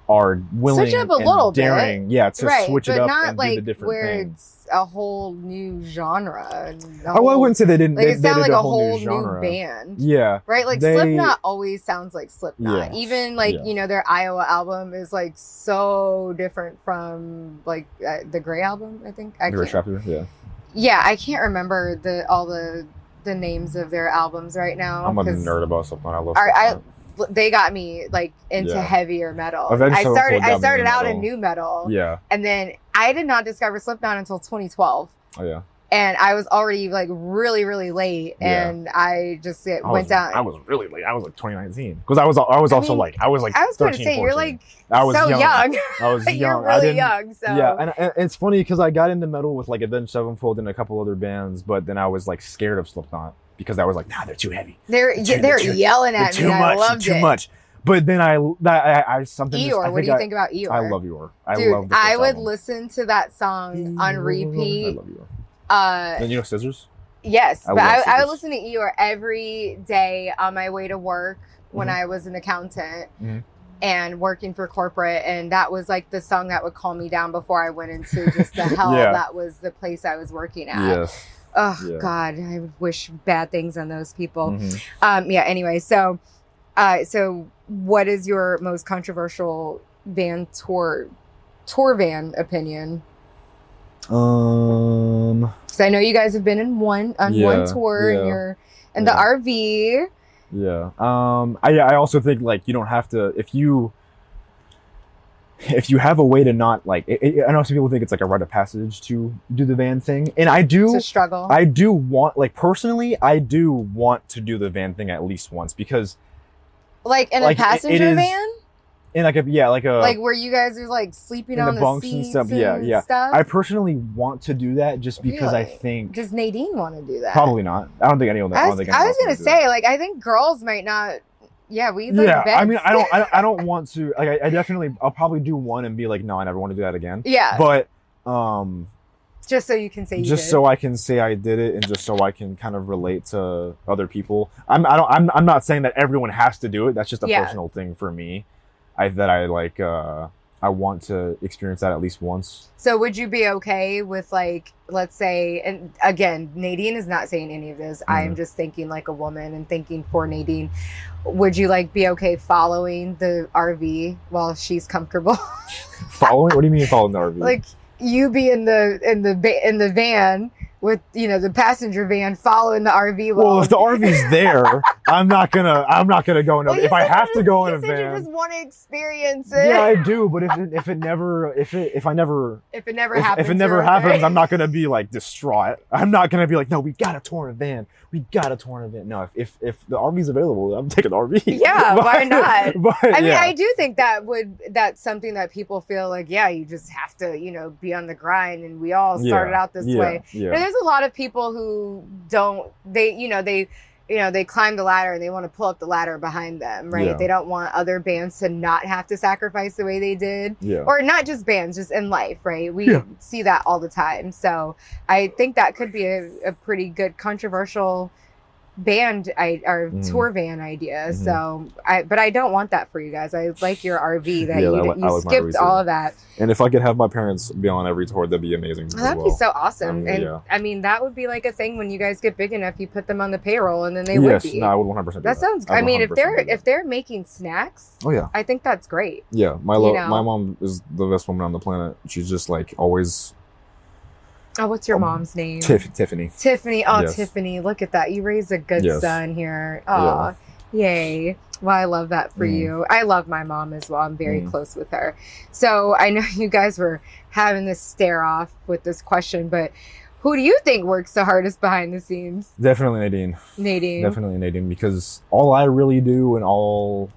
are willing switch up a and little daring, bit. yeah, to switch it up not and like do the different where thing. it's a whole new genre. I wouldn't say they didn't. Like, they, it sounded they did like a whole new new genre. band. Yeah, Right? Like Slipknot always sounds like Slipknot. Yeah. Even like, Yeah. you know, their Iowa album is like so different from like the Grey album, I think. Yeah. Yeah, I can't remember all the names of their albums right now. I'm a 'cause nerd about Slipknot. I love Slipknot. they got me like into Yeah. heavier metal. Avenged I Sevenfold got me started into out metal. in new metal. Yeah. And then I did not discover Slipknot until 2012. Oh yeah. And I was already like really, really late, Yeah. and I just went down. I was really late. I was like 2019 because I was also mean, like I was like I was going to 13, say 14. you're like I was so young. I was young. You're I really didn't- young. So Yeah, and it's funny because I got into metal with like Avenged Sevenfold and a couple other bands, but then I was like scared of Slipknot because I was like, nah, they're too heavy. they're yelling They're at me. too And much. I loved Too it. much. But then I something. Eeyore. What do you think about Eeyore? I love Eeyore. I Dude, love. The I first would album. listen to that song on repeat. I love Eeyore. Uh, And you know Scissors? Yes, I but love I Scissors. would listen to Eeyore every day on my way to work when Mhm. I was an accountant Mhm. and working for corporate. And that was like the song that would calm me down before I went into just the hell Yeah. that was the place I was working at. Yes. Oh, Yeah. God, I wish bad things on those people. Mhm. Yeah, anyway, so what is your most controversial van tour van opinion? Because I know you guys have been in one tour, and you're in the RV. Yeah. I also think like you don't have to if you have a way to not like I know some people think it's like a rite of passage to do the van thing, and I It's do. a struggle. I do want like personally, I do want to do the van thing at least once because like in like, a passenger is- van? in like a Like where you guys are like sleeping in on the the bunks and seats stuff. Yeah. stuff? I personally want to do that just because I Really? think Does Nadine want to do that? probably not. I don't think anyone. I was think going anyone to else would do say, like, I think girls might not. Yeah, we like yeah, beds. I mean, I don't want to. Like, I definitely, I'll probably do one and be like, no, I never want to do that again. Yeah, But, just so you can say you just did. so I can say I did it, and just so I can kind of relate to other people. I'm not saying that everyone has to do it. That's just a Yeah. personal thing for me. I want to experience that at least once. So would you be okay with like, let's say, and again, Nadine is not saying any of this. I am just thinking like a woman and thinking for Nadine. Would you like be okay following the RV while she's comfortable? Following? What do you mean following the RV? Like you be in the van with, you know, the passenger van following the RV. well, if the RV's there, I'm not gonna go in. Well, If I have to go in a you said van, you just want to experience it. yeah, I do. But if it never happens, I'm not gonna be like distraught. I'm not gonna be like, no, we gotta tour in a van. No, if the RV's available, I'm taking the RV. Yeah, why not? But, I mean, yeah. I do think that's something that people feel like, yeah, you just have to, you know, be on the grind, and we all started out this way. Yeah. And there's a lot of people who they climb the ladder and they want to pull up the ladder behind them, right? Yeah. They don't want other bands to not have to sacrifice the way they did. Yeah. Or not just bands, just in life, right? We Yeah. see that all the time. So I think that could be a pretty good controversial band or tour van idea. So but I don't want that for you guys. I like your RV that Yeah, you I like my skipped RV too. all of that. And if I could have my parents be on every tour, that'd be amazing. Oh, that'd be so awesome. And yeah. I mean, that would be like a thing when you guys get big enough, you put them on the payroll and then they would be. No, I would 100% do That sounds. I I mean, 100% do if they're making snacks, oh yeah, I think that's great. yeah. My You know. mom is the best woman on the planet. She's just like always. Oh, what's your mom's name? Tiffany. Tiffany. Oh, Yes. Tiffany. Look at that. You raised a good Yes. son here. Oh, yay. Well, I love that for you. I love my mom as well. I'm very close with her. So I know you guys were having this stare off with this question, but who do you think works the hardest behind the scenes? Definitely Nadine. Nadine. Definitely Nadine, because all I really do and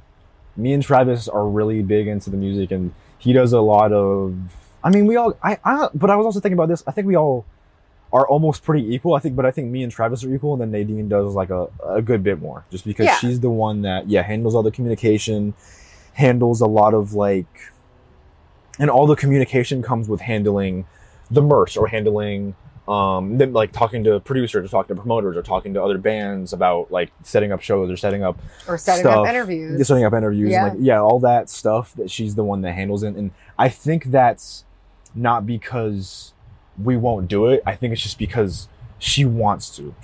me and Travis are really big into the music, and he does a lot of. I mean, but I was also thinking about this. I think we all are almost pretty equal. I think me and Travis are equal, and then Nadine does like a good bit more, just because she's the one that handles all the communication, handles a lot of like, and all the communication comes with handling the merch or handling Then like talking to producers or talking to promoters or talking to other bands about like setting up shows or setting up interviews. Yeah, setting up interviews. Yeah. And like all that stuff that she's the one that handles it. And I think that's not because we won't do it. I think it's just because she wants to.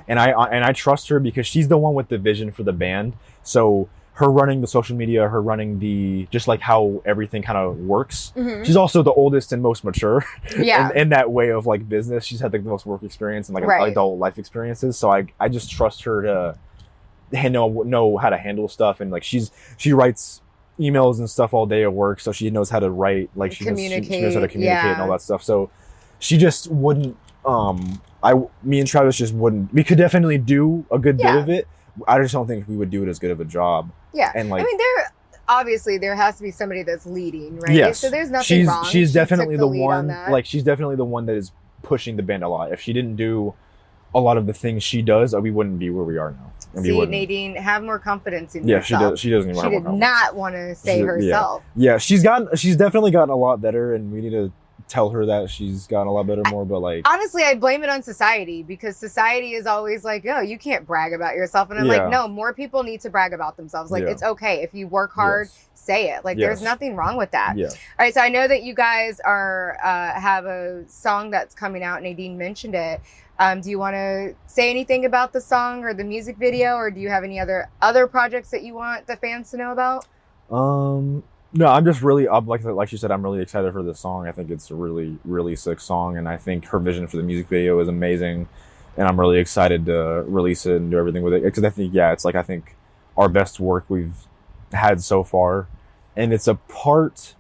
And I trust her because she's the one with the vision for the band. So her running the social media, her running the just like how everything kind of works. Mm-hmm. She's also the oldest and most mature. Yeah. in that way of like business. She's had like the most work experience and like adult life experiences. So I just trust her to know how to handle stuff. And like she writes emails and stuff all day at work, so she knows how to write. Like she knows how to communicate and all that stuff. So she just wouldn't. Me and Travis just wouldn't. We could definitely do a good bit of it. I just don't think we would do it as good of a job. Yeah, and like I mean, there has to be somebody that's leading, right? Yes, so there's nothing wrong. She's definitely the one. Like she's definitely the one that is pushing the band a lot. If she didn't do a lot of the things she does, we wouldn't be where we are now. And see, Nadine, have more confidence in yourself. Yeah, she doesn't. She did not want to say herself. Yeah, she's definitely gotten a lot better, and we need to tell her that she's gotten a lot better more. But like, honestly, I blame it on society because society is always like, oh, you can't brag about yourself, and I'm like, no, more people need to brag about themselves. Like, it's okay if you work hard, say it. Like, there's nothing wrong with that. Yeah. All right, so I know that you guys are have a song that's coming out. Nadine mentioned it. Do you want to say anything about the song or the music video, or do you have any other projects that you want the fans to know about? No, I'm just really like you said, I'm really excited for this song. I think it's a really, really sick song, and I think her vision for the music video is amazing, and I'm really excited to release it and do everything with it because I think I think our best work we've had so far, and it's a part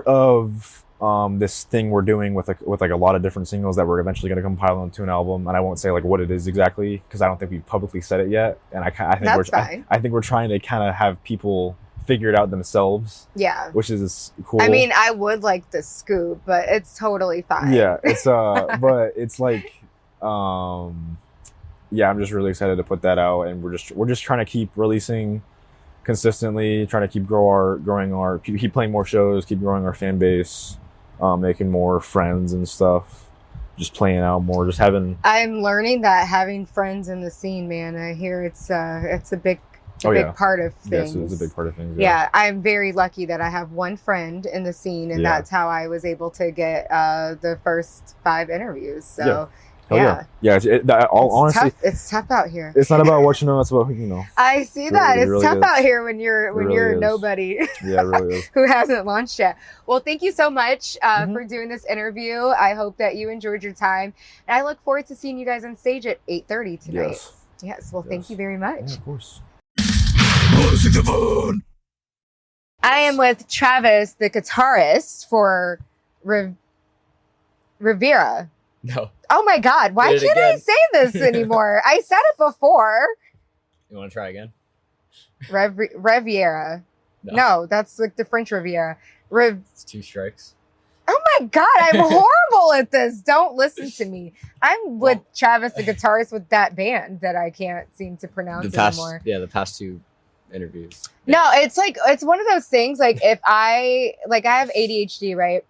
of this thing we're doing with like a lot of different singles that we're eventually going to compile into an album, and I won't say like what it is exactly because I don't think we've publicly said it yet, and I think we're trying to kind of have people figure it out themselves. Yeah, which is cool. I mean, I would like the scoop, but it's totally fine. Yeah, it's but it's like I'm just really excited to put that out, and we're just trying to keep releasing consistently, trying to keep keep playing more shows, keep growing our fan base, making more friends and stuff, just playing out more, just having. I'm learning that having friends in the scene, man. I hear it's a big part of things. Yes, it's a big part of things. Yeah, I'm very lucky that I have one friend in the scene, and that's how I was able to get the first 5 interviews. So. Honestly, it's tough out here. It's not about what you know; it's about who you know. I see that. It's tough out here when you're nobody. Yeah, it really is. Who hasn't launched yet. Well, thank you so much for doing this interview. I hope that you enjoyed your time, and I look forward to seeing you guys on stage at 8:30 tonight. Yes. Well, thank you very much. Yeah, of course. I am with Travis, the guitarist for Reverya. No. Oh my God, why can't I say this anymore? I said it before. You want to try again? Reverya. No, that's like the French Riviera. It's 2 strikes. Oh my God, I'm horrible at this. Don't listen to me. I'm with Travis, the guitarist with that band that I can't seem to pronounce anymore. Yeah, the past 2 interviews. No, it's like, it's one of those things, like if I have ADHD, right?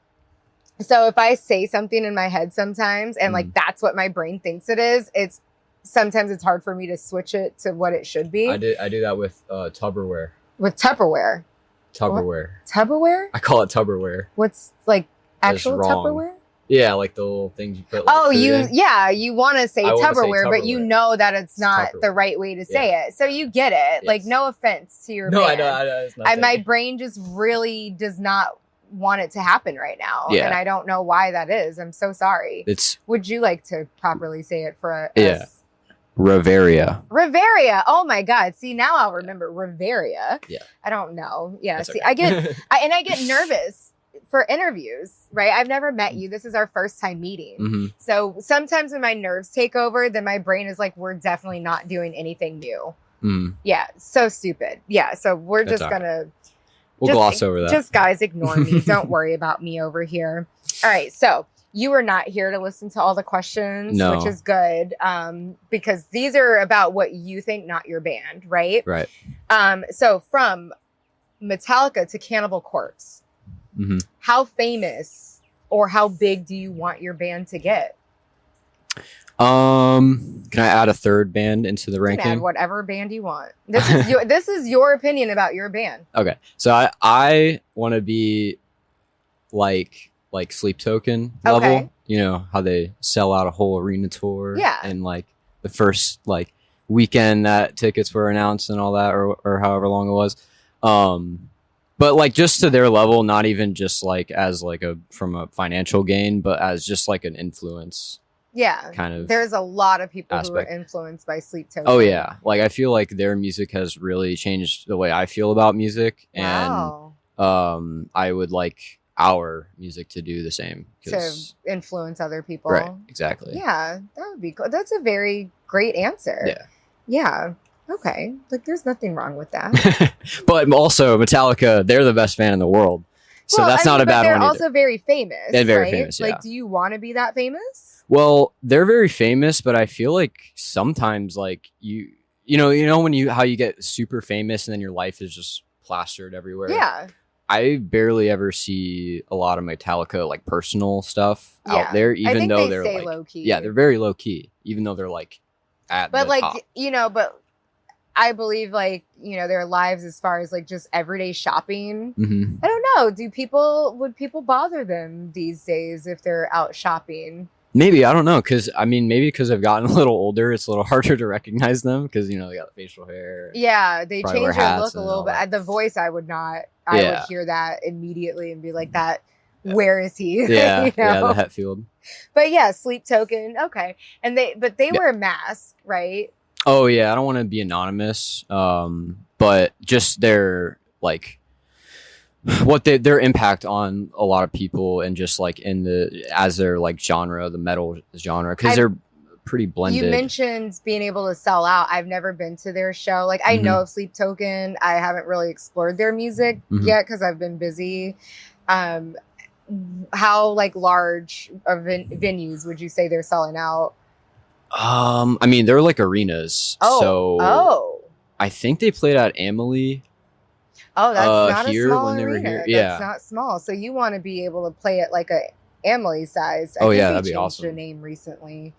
So if I say something in my head sometimes and like that's what my brain thinks it is, sometimes it's hard for me to switch it to what it should be. I do that with Tupperware. With Tupperware. Tupperware. What? Tupperware? I call it Tupperware. What's like actual Tupperware? Yeah, like the little things you put. Like, you want to say Tupperware, but you know that it's not the right way to say it. So you get it. Yes. Like no offense to your band. I know. It's not my brain just really does not want it to happen right now, and I don't know why that is. I'm so sorry. Would you like to properly say it for us? Reverya. Oh my God. See, now I'll remember Reverya. Yeah. I don't know. Yeah. That's see, okay. I get nervous for interviews, right? I've never met you. This is our first time meeting. Mm-hmm. So sometimes when my nerves take over, then my brain is like, we're definitely not doing anything new. Mm. Yeah. So stupid. Yeah. So we're just going to. We'll gloss over that. Just guys, ignore me. Don't worry about me over here. All right. So you were not here to listen to all the questions, which is good, because these are about what you think, not your band, right? Right. So from Metallica to Cannibal Corpse, how famous or how big do you want your band to get? Can I add a third band into the ranking? You can add whatever band you want. This is your opinion about your band. Okay, so I want to be like Sleep Token level. Okay. You know how they sell out a whole arena tour. Yeah. And like the first like weekend that tickets were announced and all that, or however long it was. But like just to their level, not even just like as like from a financial gain, but as just like an influence. Yeah. Kind of. There's a lot of people aspect. who are influenced by Sleep Token. Oh yeah. Like I feel like their music has really changed the way I feel about music. Wow. And I would like our music to do the same. To influence other people. Right. Exactly. Yeah. That would be cool. That's a very great answer. Yeah. Yeah. Okay. Like there's nothing wrong with that. But also Metallica, they're the best band in the world. So well, that's not a bad one. They're also very famous. They're very right? famous. Yeah. Like, do you want to be that famous? Well, they're very famous, but I feel like sometimes like you know when how you get super famous and then your life is just plastered everywhere. Yeah. I barely ever see a lot of Metallica like personal stuff out there, even though they're stay like low key. Yeah, they're very low key, even though they're like at but the like top. but I believe like their lives as far as like just everyday shopping. Mm-hmm. I don't know. Would people bother them these days if they're out shopping? Maybe, I don't know, because maybe because I've gotten a little older, it's a little harder to recognize them because they got the facial hair. Yeah, they Probably change wear their hats look a and little all bit. that. The voice, I would not. I would hear that immediately and be like, "That, where is he?" Yeah, yeah, the Hetfield. But yeah, Sleep Token, okay, and they wear a mask, right? Oh yeah, I don't want to be anonymous, but just their like their impact on a lot of people and just like as their like genre, the metal genre, because they're pretty blended. You mentioned being able to sell out. I've never been to their show. Like I know of Sleep Token. I haven't really explored their music yet because I've been busy. How like large of venues would you say they're selling out? They're like arenas. So I think they played at Amelie. Oh, that's not here, a small when they arena. were here. That's Yeah. not small. So you want to be able to play it like a Amelie size. Oh, yeah, they that'd be changed awesome. the name recently.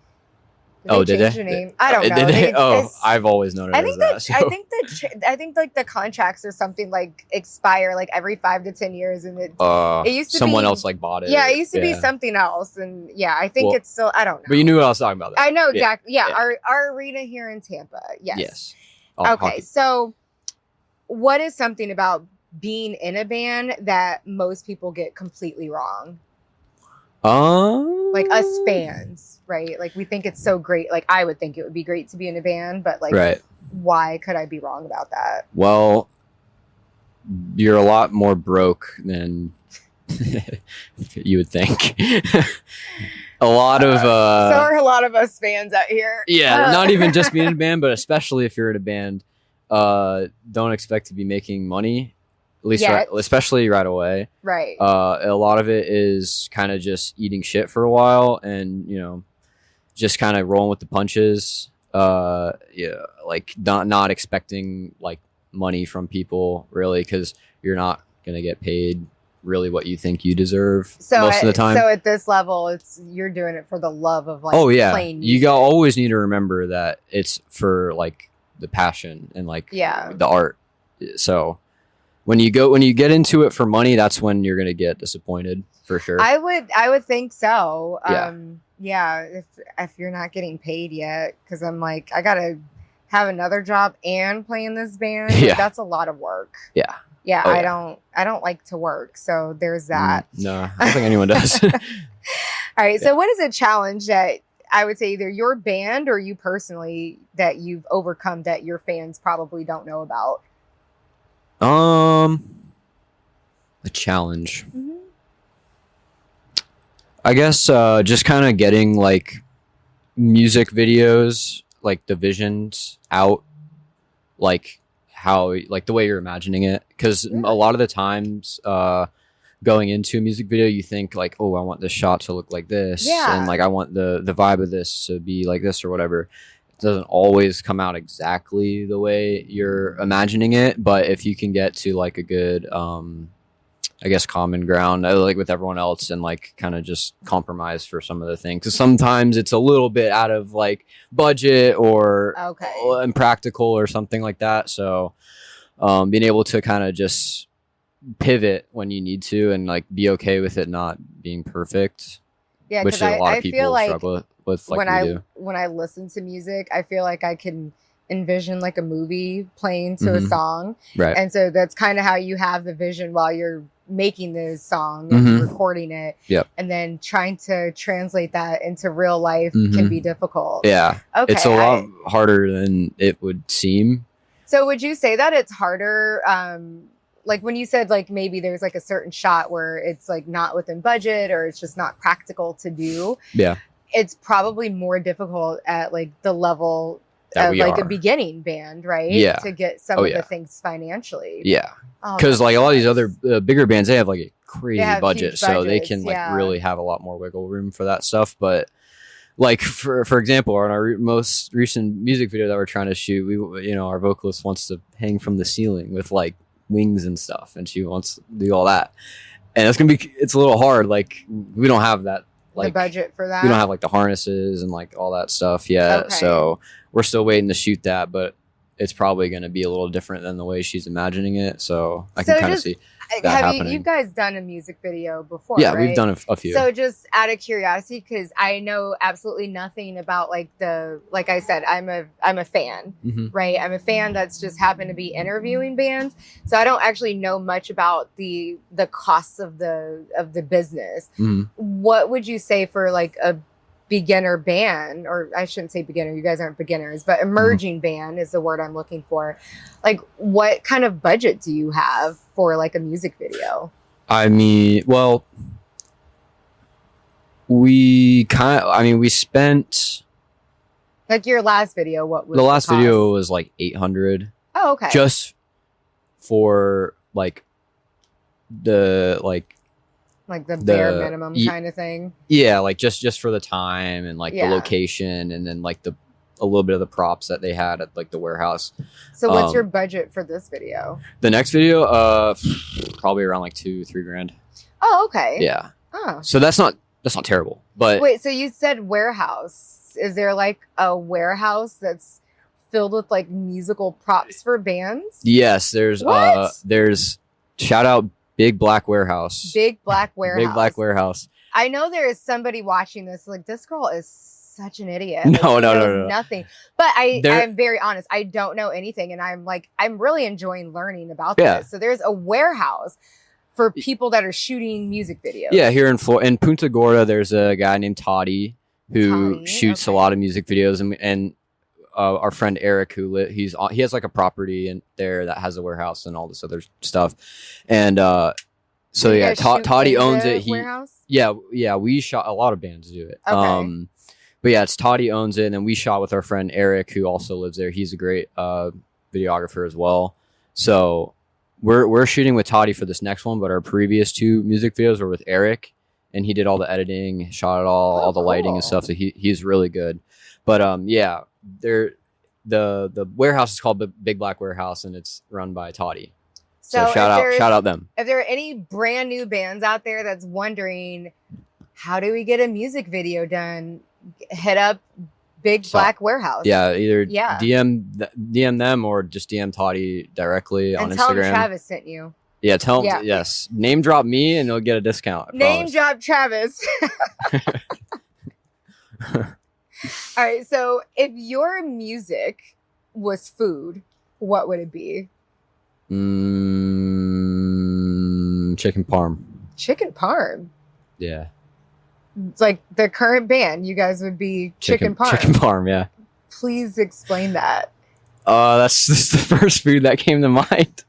Did change they? the name? I don't know. Did they? It's- I've always known it as that. So. I think like the contracts or something like expire like every 5 to 10 years, and it used to someone be, else like bought it. Yeah, it used to be something else, and I think it's still. I don't know. But you knew what I was talking about. Though. I know exactly. Yeah. Our arena here in Tampa. Yes. Okay, hockey. so what is something about being in a band that most people get completely wrong? Like us fans, right? Like we think it's so great. Like I would think it would be great to be in a band, but like, why could I be wrong about that? Well, you're a lot more broke than you would think. A lot of so are a lot of us fans out here. Yeah, not even just being in a band, but especially if you're in a band, don't expect to be making money. At least, especially right away. Right. A lot of it is kind of just eating shit for a while, and just kind of rolling with the punches. Like not expecting like money from people really, because you're not gonna get paid really what you think you deserve most of the time. So at this level, you're doing it for the love of like. Playing music. You always need to remember that it's for like the passion and like the art. So. When you get into it for money, that's when you're gonna get disappointed for sure. I would think so. Yeah. If you're not getting paid yet, because I'm like I gotta have another job and play in this band. Yeah. Like, that's a lot of work. Yeah. Yeah. I don't like to work, so there's that. No, I don't think anyone does. All right. So what is a challenge that I would say either your band or you personally that you've overcome that your fans probably don't know about? A challenge. Mm-hmm. I guess just kind of getting like music videos, like the visions out, like how like the way you're imagining it, because a lot of the times going into a music video you think like, oh, I want this shot to look like this, and like I want the vibe of this to be like this or whatever. Doesn't always come out exactly the way you're imagining it, but if you can get to like a good I guess, common ground, like with everyone else, and like kind of just compromise for some of the things. Because sometimes it's a little bit out of like budget or impractical or something like that. So being able to kind of just pivot when you need to and like be okay with it not being perfect. Yeah, which a lot of people like struggle with like when I listen to music, I feel like I can envision like a movie playing to a song. Right. And so that's kind of how you have the vision while you're making the song and recording it. Yep. And then trying to translate that into real life can be difficult. Yeah. Okay. It's a lot harder than it would seem. So would you say that it's harder, like when you said like maybe there's like a certain shot where it's like not within budget or it's just not practical to do? Yeah. It's probably more difficult at like the level of like a beginning band, right? Yeah. To get some of the things financially. Yeah. Because like a lot of these other bigger bands, they have like a crazy budget, so they can like really have a lot more wiggle room for that stuff. But like for example, on our most recent music video that we're trying to shoot, we our vocalist wants to hang from the ceiling with like wings and stuff, and she wants to do all that, and it's a little hard. Like we don't have that like the budget for that. We don't have like the harnesses and like all that stuff yet. So we're still waiting to shoot that, but it's probably going to be a little different than the way she's imagining it. So I can kind of see that happening. You guys done a music video before? Yeah, right? we've done a few. So just out of curiosity, because I know absolutely nothing about like I said, I'm a fan, right? I'm a fan that's just happened to be interviewing bands. So I don't actually know much about the costs of the business. What would you say for like a beginner band, or I shouldn't say beginner, you guys aren't beginners, but emerging band is the word I'm looking for. Like what kind of budget do you have for like a music video? I mean, well, we spent like your last video, what was the last video was like 800. Oh, okay. Just for like the bare minimum kind of thing. Yeah, like just for the time and like the location, and then like a little bit of the props that they had at like the warehouse. So what's your budget for this video? The next video, probably around like $2-3 grand. Oh, okay. Yeah. Oh. So that's not terrible. But wait, so you said warehouse. Is there like a warehouse that's filled with like musical props for bands? Yes, there's shout out Big Black Warehouse. Big Black Warehouse. Big Black Warehouse. I know there is somebody watching this like, this girl is such an idiot. No. Nothing. But I'm very honest. I don't know anything, and I'm really enjoying learning about this. So there's a warehouse for people that are shooting music videos. Yeah, here in Punta Gorda, there's a guy named Toddy who shoots a lot of music videos, and our friend Eric, he has like a property in there that has a warehouse and all this other stuff, and so yeah, Toddy owns it. We shot, a lot of bands do it. Okay. But yeah, it's Toddy owns it, and then we shot with our friend Eric, who also lives there. He's a great videographer as well. So we're shooting with Toddy for this next one, but our previous 2 music videos were with Eric, and he did all the editing, shot it all the lighting and stuff. So he's really good. But yeah. The warehouse is called Big Black Warehouse, and it's run by Toddy. So shout out them. If there are any brand new bands out there that's wondering how do we get a music video done, hit up Big Black Warehouse. Yeah, either DM them or just DM Toddy directly on Instagram. Tell them Travis sent you. Yeah, tell them. Yes, name drop me and they'll get a discount. Name drop Travis. All right, so if your music was food, what would it be? Chicken parm. Chicken parm? Yeah. It's like the current band, you guys would be chicken parm. Chicken parm, yeah. Please explain that. That's the first food that came to mind.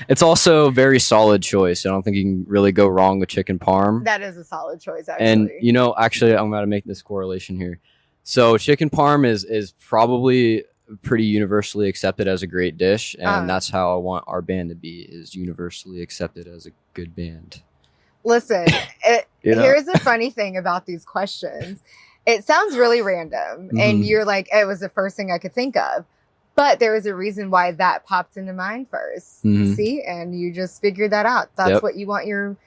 It's also a very solid choice. I don't think you can really go wrong with chicken parm. That is a solid choice, actually. And actually, I'm going to make this correlation here. So chicken parm is probably pretty universally accepted as a great dish, and that's how I want our band to be, is universally accepted as a good band. Listen, here's the funny thing about these questions. It sounds really random, and you're like, it was the first thing I could think of. But there was a reason why that popped into mind first. See? And you just figured that out. That's what you want your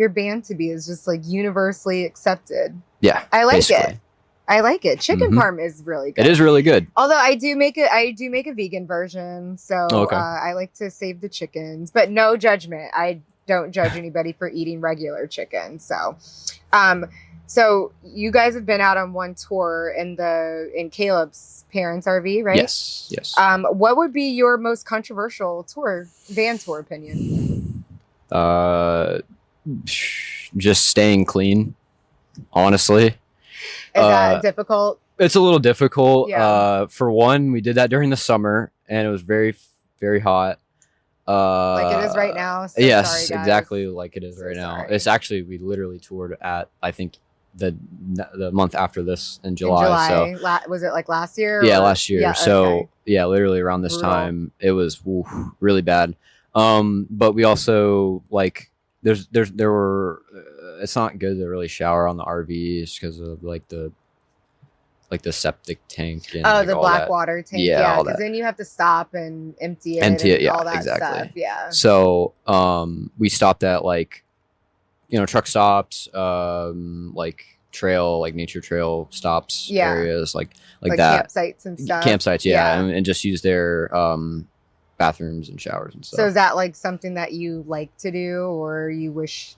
band to be, is just like universally accepted. Yeah. I like it. I like it. Chicken parm is really good. It is really good. Although I do make a vegan version. So I like to save the chickens, but no judgment. I don't judge anybody for eating regular chicken. So, so you guys have been out on one tour in Kaleb's parents' RV, right? Yes. What would be your most controversial van tour opinion? Just staying clean, honestly. Is that difficult? It's a little difficult. Yeah. For one, we did that during the summer, and it was very, very hot. Like it is right now. So yes, sorry, guys. exactly like it is right now. Sorry. It's actually, we literally toured at, I think, the month after this in July. So was it like last year? Yeah, last year. Yeah, so yeah, literally around this time, it was really bad. But we also like there were. It's not good to really shower on the RVs because of like the septic tank and the black water tank. Yeah, because then you have to stop and empty it. All that exactly. Stuff. Yeah. So we stopped at like, truck stops, like trail, like nature trail stops, areas like that, campsites and stuff. Campsites, and just use their bathrooms and showers and stuff. So is that like something that you like to do, or you wish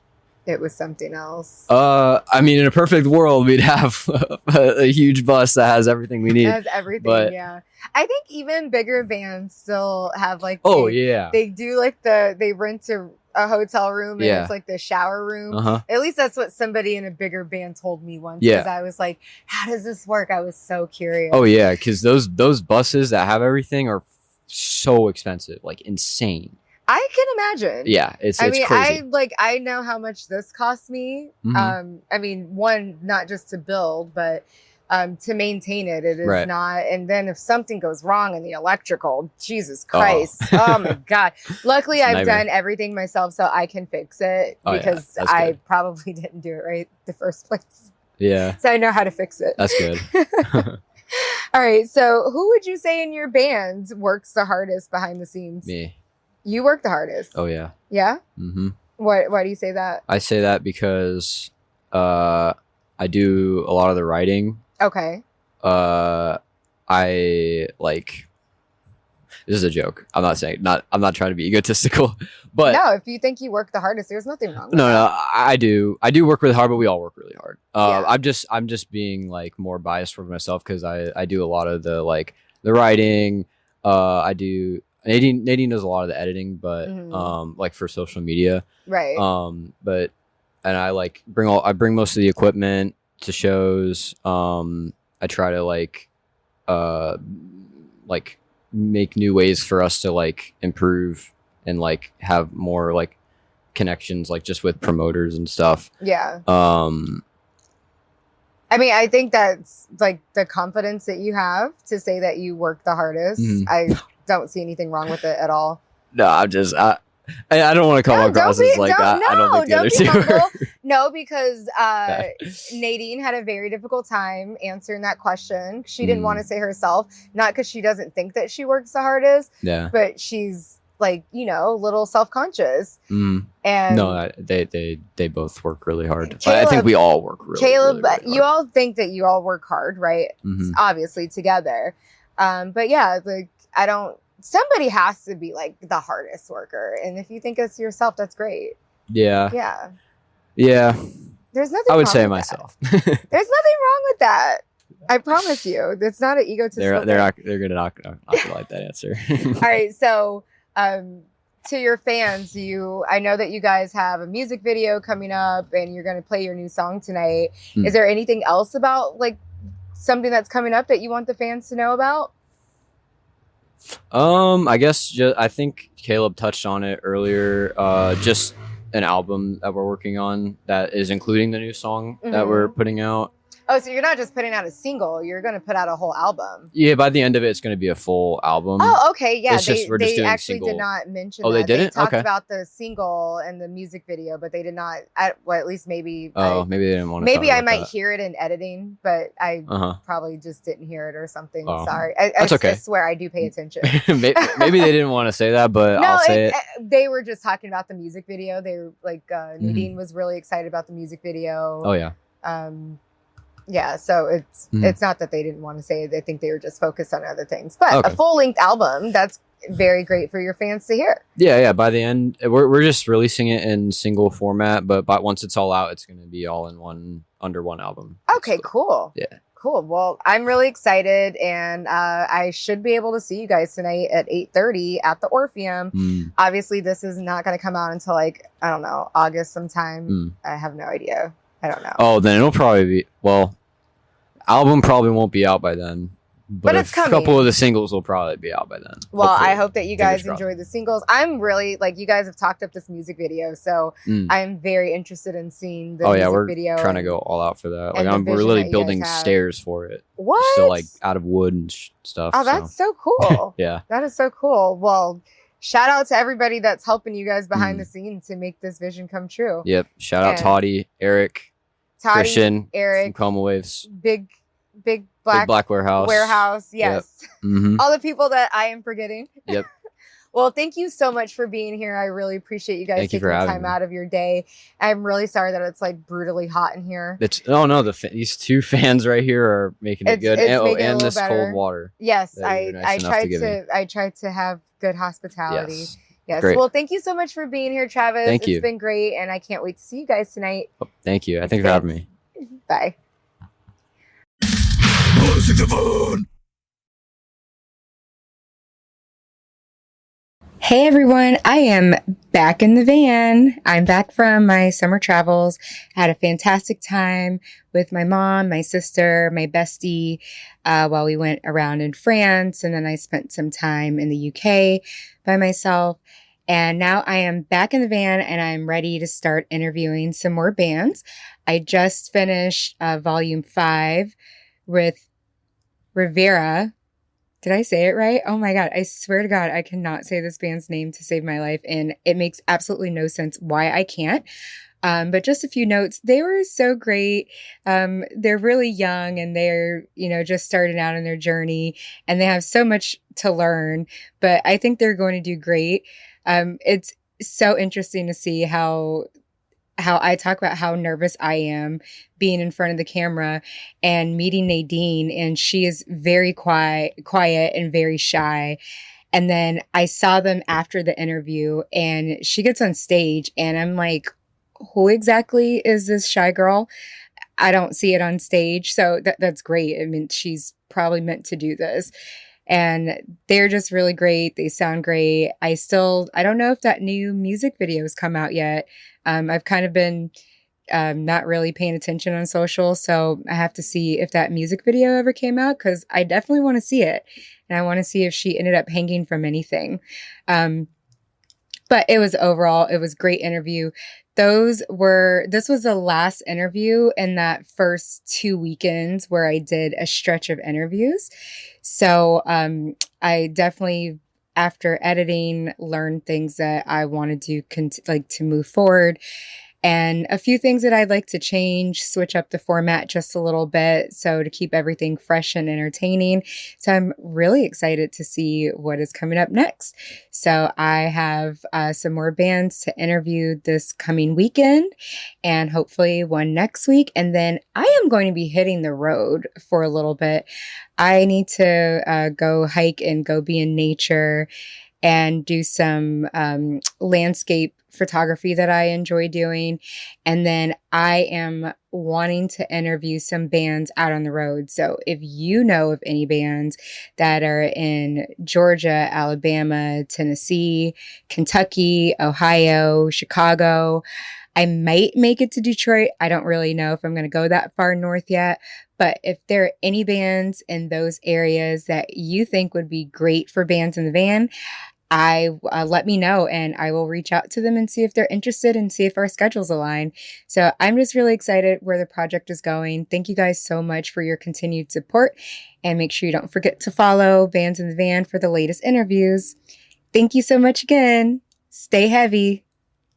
it was something else? I mean, in a perfect world, we'd have a huge bus that has everything we need. It has everything, but, yeah. I think even bigger bands still have like they do like they rent a hotel room and it's like the shower room. At least that's what somebody in a bigger band told me once. Because I was like, how does this work? I was so curious. Oh yeah, because those buses that have everything are so expensive, like insane. I can imagine. Yeah, it's crazy. I know how much this cost me. I mean, one, not just to build, but to maintain it. It is not. And then if something goes wrong in the electrical, Jesus Christ. Oh my God. Luckily, I've done everything myself so I can fix it because I probably didn't do it right the first place. Yeah. So I know how to fix it. That's good. All right. So who would you say in your band works the hardest behind the scenes? Me. You work the hardest. Oh yeah. Yeah? Mm-hmm. Why do you say that? I say that because I do a lot of the writing. Okay. I like. This is a joke. I'm not trying to be egotistical, but no. If you think you work the hardest, there's nothing wrong with that. No. I do work really hard, but we all work really hard. I'm just being like more biased for myself because I do a lot of the writing. I do. Nadine does a lot of the editing, but like for social media, right? But I bring most of the equipment to shows. I try to make new ways for us to improve and have more connections just with promoters and stuff. Yeah. I mean, I think that's the confidence that you have to say that you work the hardest. I don't see anything wrong with it at all. No, I don't want to come across as like that. I don't think the other two. No, because Nadine had a very difficult time answering that question. She didn't want to say herself, not because she doesn't think that she works the hardest, but she's a little self-conscious. And no, they both work really hard. Kaleb, I think we all work really, Kaleb, really hard. You all think that you all work hard, right? Obviously together. But yeah, somebody has to be the hardest worker. And if you think it's yourself, that's great. Yeah. Yeah. Yeah. There's nothing I would say with myself. There's nothing wrong with that. I promise you. It's not an egotistical they're gonna not like that answer. All right. So to your fans, I know that you guys have a music video coming up and you're gonna play your new song tonight. Is there anything else about something that's coming up that you want the fans to know about? I guess I think Kaleb touched on it earlier. Just an album that we're working on that is including the new song that we're putting out. Oh, so you're not just putting out a single, you're going to put out a whole album. Yeah, by the end of it, it's going to be a full album. Oh, okay. Yeah, we're just they doing actually single. did not mention that. They didn't? They talked okay. about the single and the music video, but they did not, well, at least maybe. Maybe they didn't want to Maybe I might that. hear it in editing, but I probably just didn't hear it or something. Sorry. That's okay. I swear I do pay attention. Maybe they didn't want to say that, but I'll say it. They were just talking about the music video. They were like, Nadine was really excited about the music video. Oh, yeah. Yeah, so it's not that they didn't want to say it. I think they were just focused on other things. But a full-length album, that's very great for your fans to hear. Yeah. By the end, we're just releasing it in single format, but once it's all out, it's going to be all in under one album. Okay, cool. Yeah. Cool. Well, I'm really excited, and I should be able to see you guys tonight at 8:30 at the Orpheum. Obviously, this is not going to come out until I don't know, August sometime. I have no idea. I don't know. Oh, then it'll probably be, album probably won't be out by then. But it's coming. A couple of the singles will probably be out by then. Well, hopefully. I hope that you guys enjoy the singles. I'm really, you guys have talked up this music video, so I'm very interested in seeing the music video. We're trying to go all out for that. We're really building stairs for it. What? Still, out of wood and stuff. Oh, that's so cool. Yeah. That is so cool. Well, shout out to everybody that's helping you guys behind the scenes to make this vision come true. Yep. Shout out Toddy, Eric, Christian, Eric, from Coma Waves. Big Black Warehouse. Yes. Yep. All the people that I am forgetting. Yep. Well, thank you so much for being here. I really appreciate you guys taking time out of your day. I'm really sorry that it's brutally hot in here. These two fans right here are making it good. And this cold water. Yes, I tried to have good hospitality. Yes. Great. Well, thank you so much for being here, Travis. Thank you. It's been great, and I can't wait to see you guys tonight. Oh, thank you. Thank you for having me. Bye. Hey everyone, I am back in the van. I'm back from my summer travels. I had a fantastic time with my mom, my sister, my bestie, while we went around in France. And then I spent some time in the UK by myself. And now I am back in the van and I'm ready to start interviewing some more bands. I just finished volume 5 with Reverya. Did I say it right? Oh my God. I swear to God, I cannot say this band's name to save my life. And it makes absolutely no sense why I can't. But just a few notes. They were so great. They're really young and they're, just starting out in their journey and they have so much to learn, but I think they're going to do great. It's so interesting to see how I talk about how nervous I am being in front of the camera and meeting Nadine, and she is very quiet and very shy. And then I saw them after the interview and she gets on stage and I'm like, who exactly is this shy girl? I don't see it on stage. So that's great. I mean, she's probably meant to do this. And they're just really great. They sound great. I don't know if that new music video has come out yet. I've kind of been not really paying attention on social. So I have to see if that music video ever came out because I definitely want to see it. And I want to see if she ended up hanging from anything. But it was a great interview. This was the last interview in that first 2 weekends where I did a stretch of interviews. So I definitely, after editing, learned things that I wanted to move forward. And a few things that I'd like to change, switch up the format just a little bit, so to keep everything fresh and entertaining. So I'm really excited to see what is coming up next. So I have some more bands to interview this coming weekend and hopefully one next week. And then I am going to be hitting the road for a little bit. I need to go hike and go be in nature and do some landscape photography that I enjoy doing. And then I am wanting to interview some bands out on the road. So if you know of any bands that are in Georgia, Alabama, Tennessee, Kentucky, Ohio, Chicago, I might make it to Detroit. I don't really know if I'm going to go that far north yet. But if there are any bands in those areas that you think would be great for Bands in the Van, let me know, and I will reach out to them and see if they're interested and see if our schedules align. So I'm just really excited where the project is going. Thank you guys so much for your continued support, and make sure you don't forget to follow Bands in the Van for the latest interviews. Thank you so much again. Stay heavy.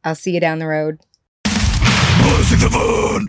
I'll see you down the road. Music the Van.